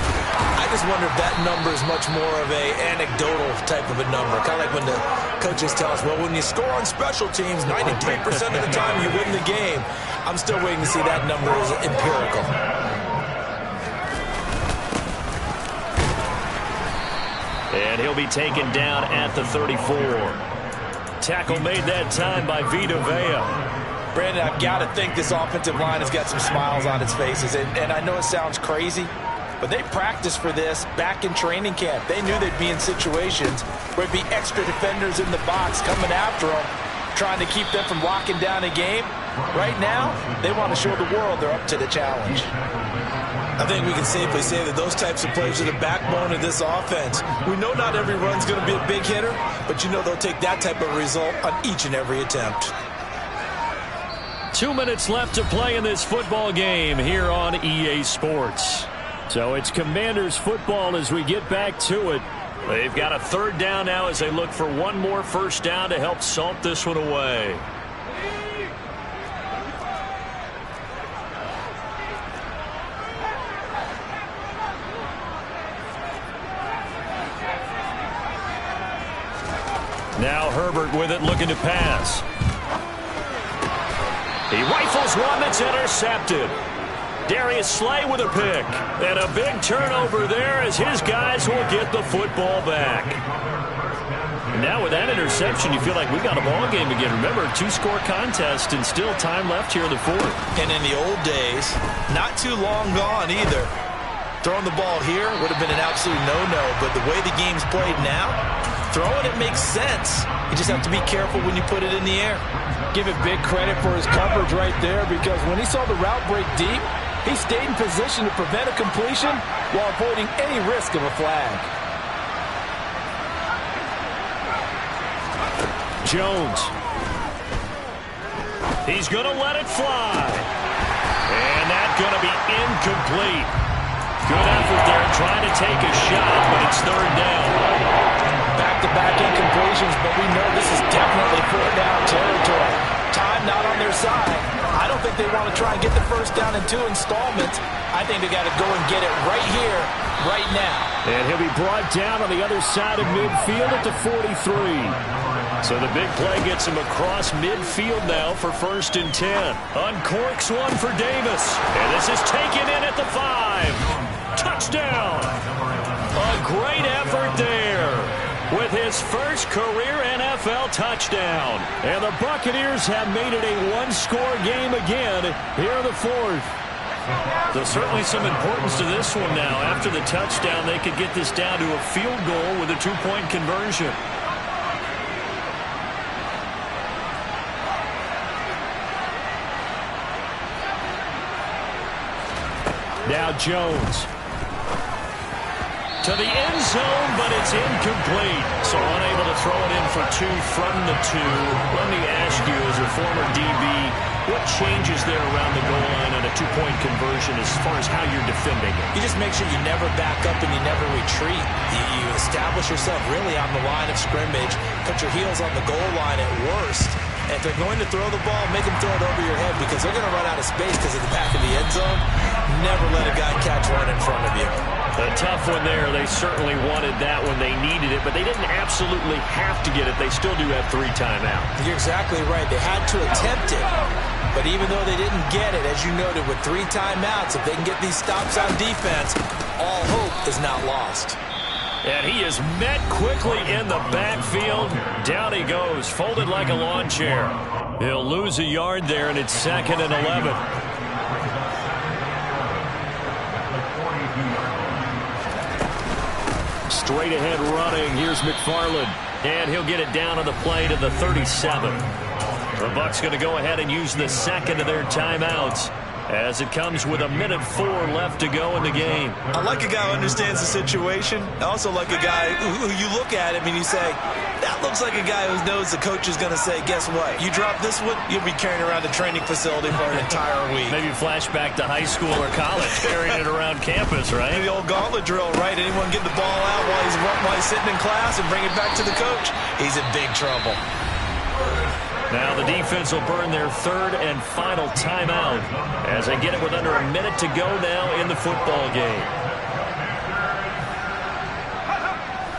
I just wonder if that number is much more of a anecdotal type of a number. Kind of like when the coaches tell us, well, when you score on special teams, 93% of the time you win the game. I'm still waiting to see that number is empirical.
And he'll be taken down at the 34. Tackle made that time by Vita Vea.
Brandon, I've got to think this offensive line has got some smiles on its faces. And I know it sounds crazy, but they practiced for this back in training camp. They knew they'd be in situations where there'd be extra defenders in the box coming after them, trying to keep them from locking down a game. Right now, they want to show the world they're up to the challenge. I think we can safely say that those types of plays are the backbone of this offense. We know not every run's going to be a big hitter, but you know they'll take that type of result on each and every attempt.
2 minutes left to play in this football game here on EA Sports. So it's Commanders football as we get back to it. They've got a third down now as they look for one more first down to help salt this one away. Now Herbert with it, looking to pass. He rifles one that's intercepted. Darius Slay with a pick. And a big turnover there as his guys will get the football back. And now with that interception, you feel like we got a ball game again. Remember, 2-score contest and still time left here in the fourth.
And in the old days, not too long gone either. Throwing the ball here would have been an absolute no-no. But the way the game's played now, throwing it makes sense. You just have to be careful when you put it in the air.
Give it big credit for his coverage right there, because when he saw the route break deep, he stayed in position to prevent a completion while avoiding any risk of a flag.
Jones. He's going to let it fly. And that's going to be incomplete. Good effort there trying to take a shot, but it's third down.
Back-to-back incompletions, but we know this is definitely fourth down territory. Time not on their side. I don't think they want to try and get the first down in 2 installments. I think they got to go and get it right here, right now.
And he'll be brought down on the other side of midfield at the 43. So the big play gets him across midfield now for 1st and 10. Uncorks one for Davis. And this is taken in at the 5. Touchdown. A great effort there with his first career NFL touchdown. And the Buccaneers have made it a one-score game again here in the fourth. There's certainly some importance to this one now. After the touchdown, they could get this down to a field goal with a two-point conversion. Now Jones. To the end zone, but it's incomplete. So unable to throw it in for 2 from the 2. Let me ask you, as a former DB, what changes there around the goal line on a two-point conversion as far as how you're defending it?
You just make sure you never back up and you never retreat. You establish yourself really on the line of scrimmage, put your heels on the goal line at worst. And if they're going to throw the ball, make them throw it over your head, because they're going to run out of space because of the back of the end zone. Never let a guy catch one in front of you.
A tough one there. They certainly wanted that when they needed it, but they didn't absolutely have to get it. They still do have 3 timeouts.
You're exactly right. They had to attempt it. But even though they didn't get it, as you noted, with 3 timeouts, if they can get these stops on defense, all hope is not lost.
And he is met quickly in the backfield. Down he goes, folded like a lawn chair. He'll lose a yard there, and it's 2nd and 11. Straight ahead running. Here's McFarland. And he'll get it down on the play to the 37. The Bucs going to go ahead and use the second of their timeouts. as it comes with 1:04 left to go in the game.
I like a guy who understands the situation. I also like a guy who you look at him and you say, that looks like a guy who knows the coach is going to say, guess what? You drop this one, you'll be carrying around a training facility for an entire week.
Maybe flashback to high school or college, carrying it around campus, right?
The old gauntlet drill, right? Anyone get the ball out while he's sitting in class and bring it back to the coach? He's in big trouble.
Now the defense will burn their third and final timeout as they get it with under a minute to go now in the football game.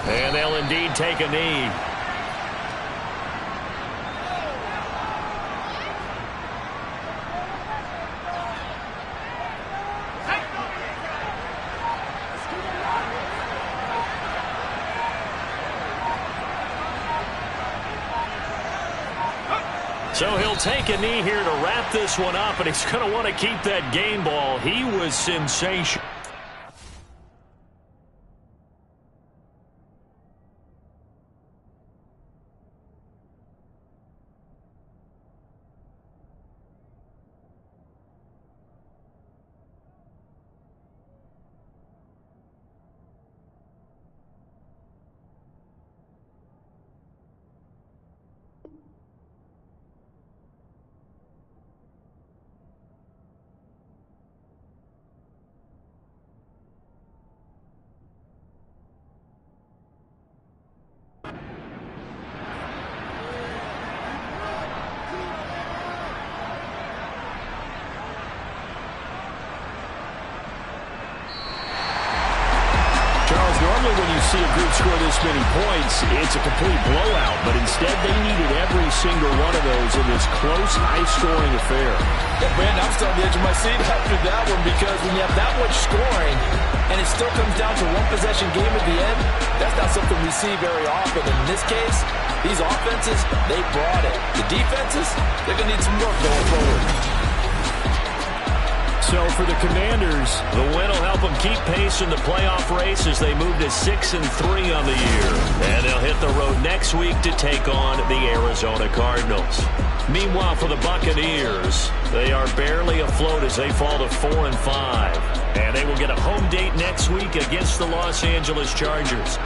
And they'll indeed take a knee. So he'll take a knee here to wrap this one up, and he's going to want to keep that game ball. He was sensational. Normally when you see a group score this many points, it's a complete blowout. But instead, they needed every single one of those in this close, high-scoring affair.
Yeah, Brandon, I'm still on the edge of my seat after that one because when you have that much scoring and it still comes down to one-possession game at the end, that's not something we see very often. And in this case, these offenses, they brought it. The defenses, they're going to need some work going forward.
So for the Commanders, the win will help them keep pace in the playoff race as they move to 6-3 on the year. And they'll hit the road next week to take on the Arizona Cardinals. Meanwhile, for the Buccaneers, they are barely afloat as they fall to 4-5. And they will get a home date next week against the Los Angeles Chargers.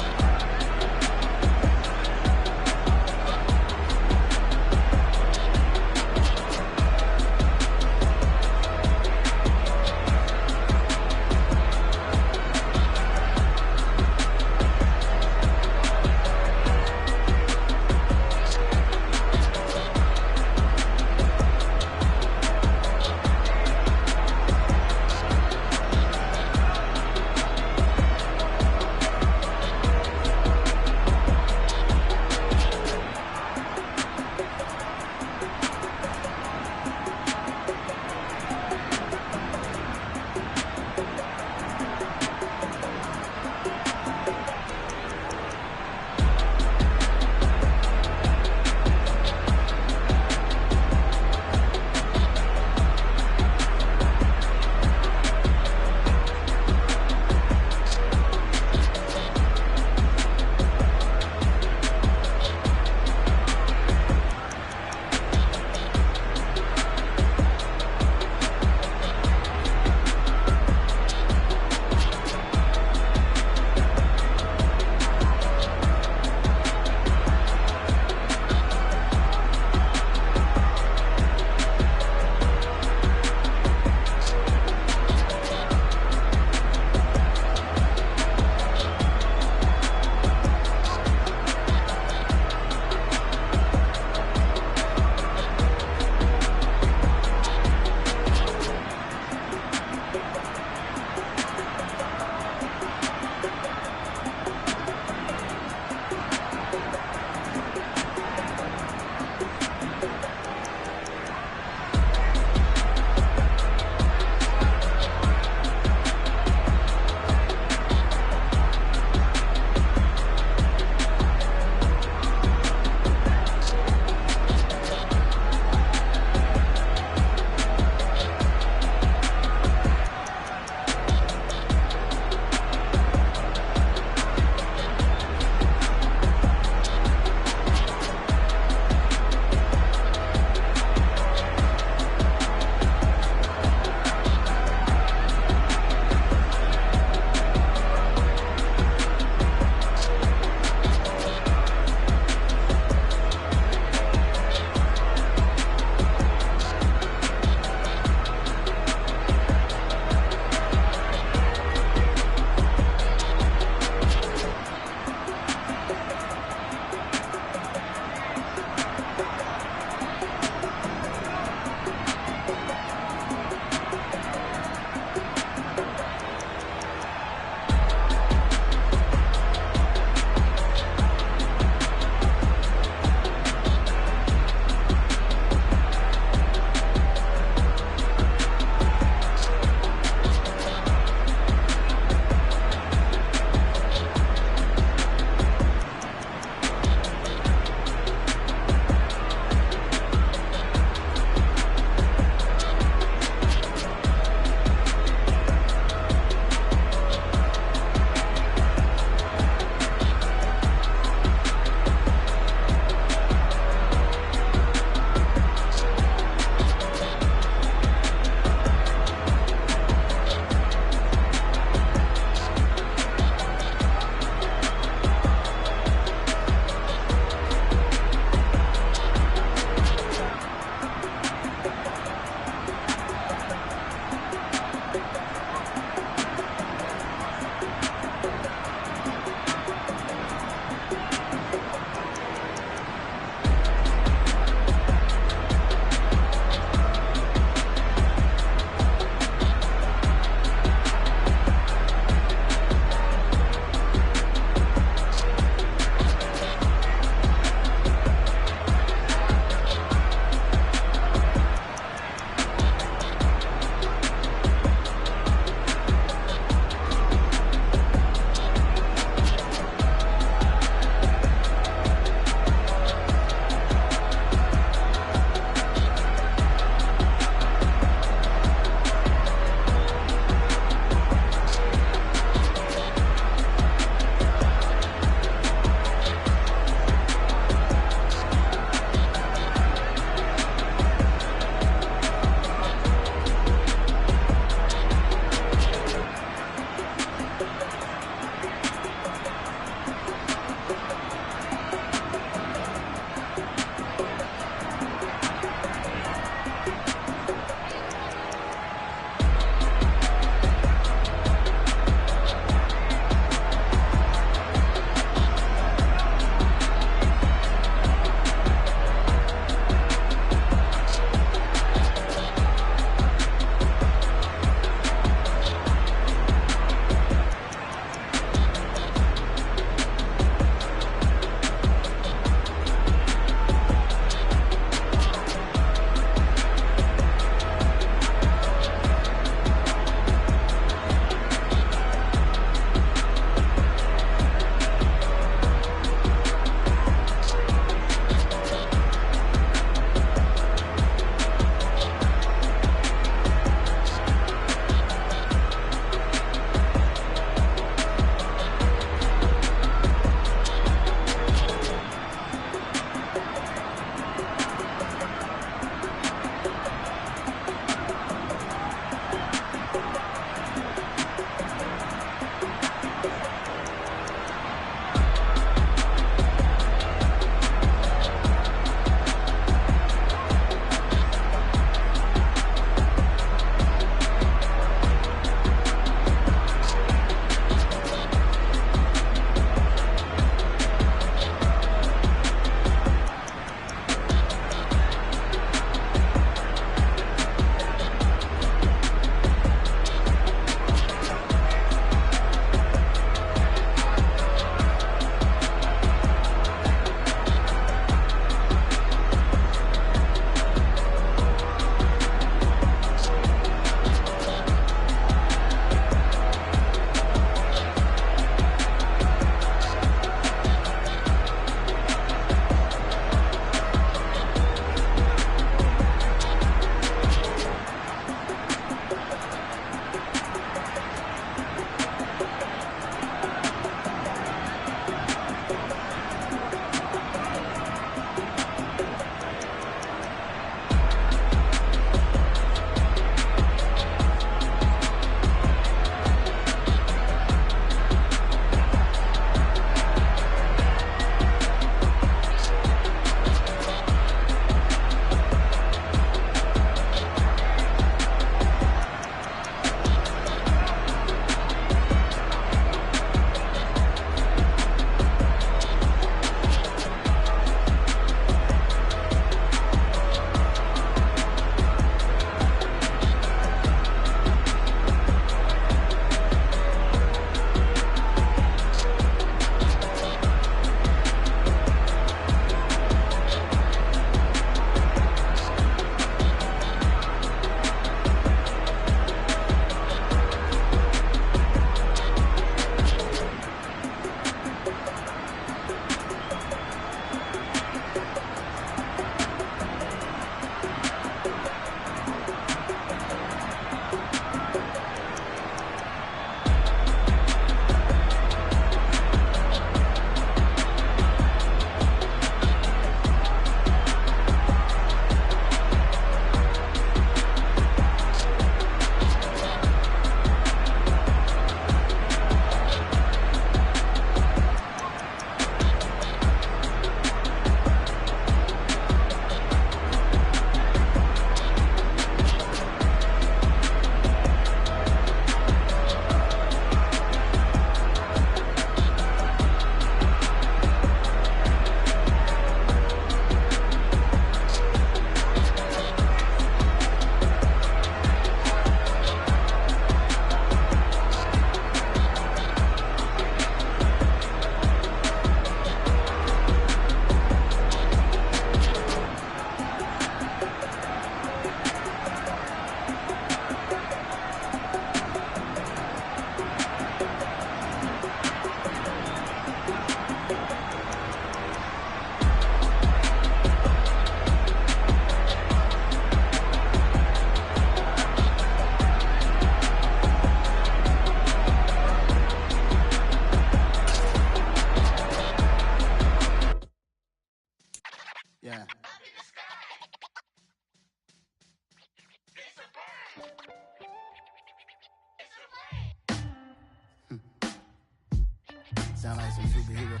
sound like some superheroes.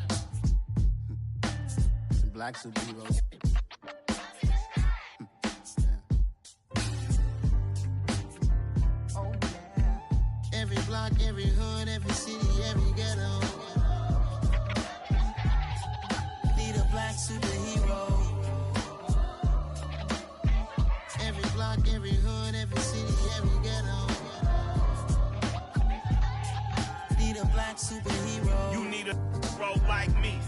Some black superheroes. Oh, yeah. Every block, every hood, every city, every ghetto. Need a black superhero. Every block, every hood, every city, every ghetto. Need a black superhero.
You need a role like me.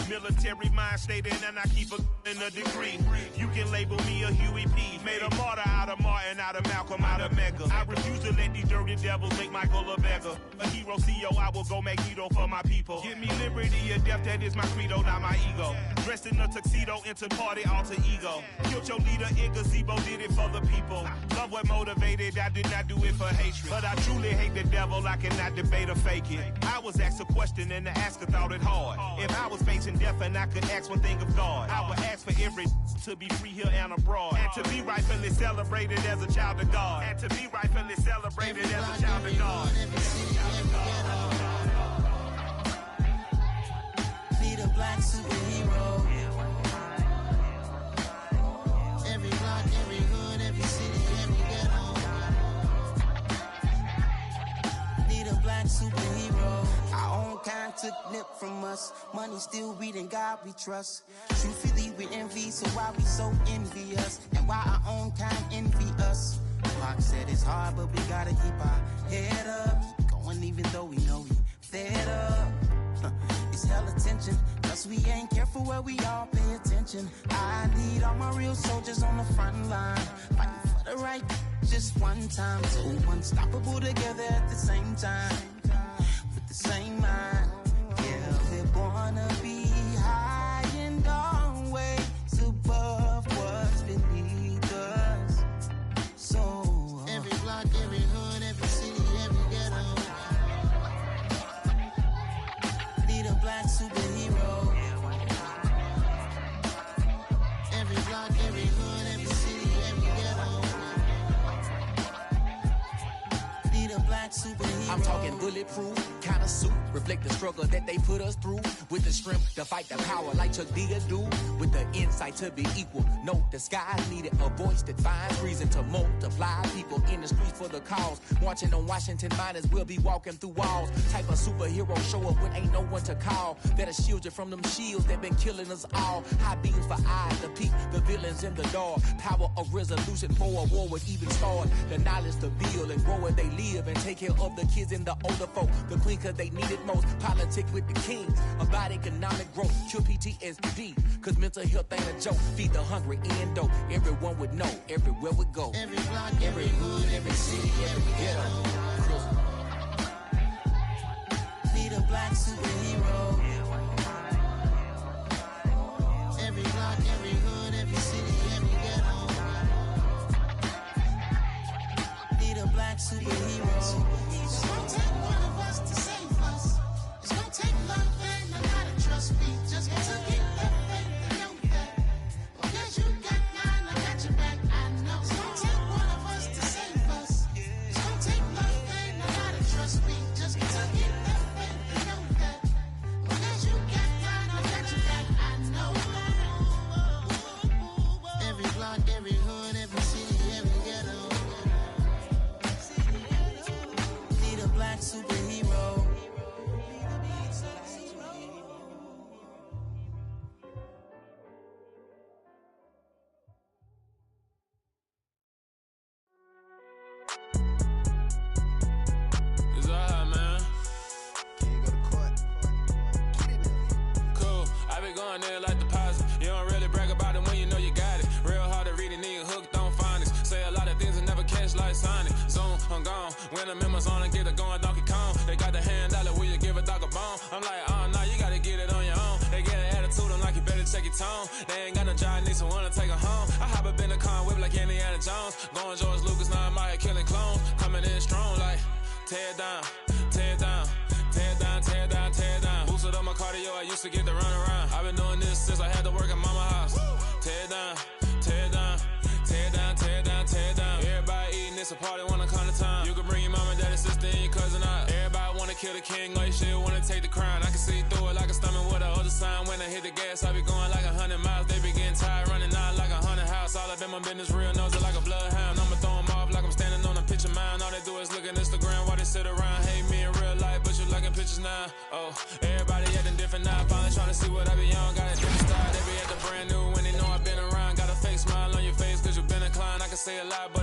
Military mind stated, and I keep in a degree. You can label me a Huey P. Made a martyr out of Martin, out of Malcolm, out of Mega. I refuse to let these dirty devils make Michael a beggar. A hero CEO, I will go Magneto for my people. Give me liberty or death, that is my credo, not my ego. Dressed in a tuxedo, into party, alter ego. Killed your leader in gazebo, did it for the people. Love what motivated, I did not do it for hatred. But I truly hate the devil, I cannot debate or fake it. I was asked a question and the asker thought it hard. If I was facing death and I could ask one thing of God, I would ask for every to be free here and abroad, and to be rightfully celebrated as a child of God, and to be rightfully celebrated as a child of God.
Need a black superhero. Every block, every hood, every city, every ghetto. Need a black superhero. Our own kind took nip from us. Money still reading, God we trust. Truthfully we envy, so why we so envious? And why our own kind envy us? Pac said it's hard, but we gotta keep our head up. Going even though we know we fed up. It's hell attention, plus we ain't careful where we all pay attention. I need all my real soldiers on the front line, fighting for the right just one time. So unstoppable together at the same time, with the same mind. Yeah, we're gonna be high and always above what's beneath us. So every block, every hood, every city, every ghetto. Need a black superhero. Every block, every hood, every city, every ghetto. Need a black superhero.
I'm talking bulletproof kind of suit, reflect the struggle that they put us through, with the strength to fight the power like Chuck D do, with the insight to be equal. No disguise needed, a voice that finds reason to multiply people in the streets for the cause. Marching on Washington miners, we'll be walking through walls. Type of superhero show up when ain't no one to call. That'll shield you from them shields that been killing us all. High beams for eyes to peek the villains in the dark. Power of resolution for a war would even start. The knowledge to build and grow where they live and take care of the kids and the older folk. The queen cause they need it most. Politics with the kings about economic growth. Cure PTSD cause mental health ain't a joke. Feed the hungry and dope. Everyone would know everywhere we go.
Every block, every hood, every city, every ghetto. Need a black superhero. Every block, every hood, every city, every ghetto. Need a black superhero. It's gonna take one of us to save us. It's gonna take love and a lot of trust. We just got to get that faith and know that. Because you got mine, I got your back, I know. It's gonna take one of us to save us. It's gonna take love and a lot of trust. We just got to get that faith and know that. Because you got mine, I got your back, I know. Every block, every hood, every city, every ghetto. Need a black superhero.
It's all hot, man. Cool. I be going there like deposit. You don't really brag about it when you know you got it. Real hard to read it, nigga hooked on phonics. Say a lot of things and never catch like Sonic. Zoom, I'm gone. When the members on and get it going Donkey Kong. They got the hand dollar, will you give a dog a bone? I'm like, oh, no, you gotta get it on your own. They get an attitude, I'm like, you better check your tone. They ain't got no job, need someone to take her home. I hop up in the car, whip like Indiana Jones. Going George Lucas, now I'm out here killing clones. Coming in strong like, tear down, tear down, tear down, tear down, tear down. Boosted up my cardio, I used to get to run around. I've been doing this since I had to work at mama house. Tear down, tear down, tear down, tear down, tear down. Everybody eating, it's a party when I come to time. You can bring your mama, daddy, sister, and your cousin out. Everybody wanna kill the king, like shit, wanna take the crown. I can see through sit around, hate me in real life, but you liking pictures now. Oh, everybody acting different now. Finally trying to see what I be on. Got a different style. They be acting brand new when they know I've been around. Got a fake smile on your face, cause you've been inclined. I can say a lot, but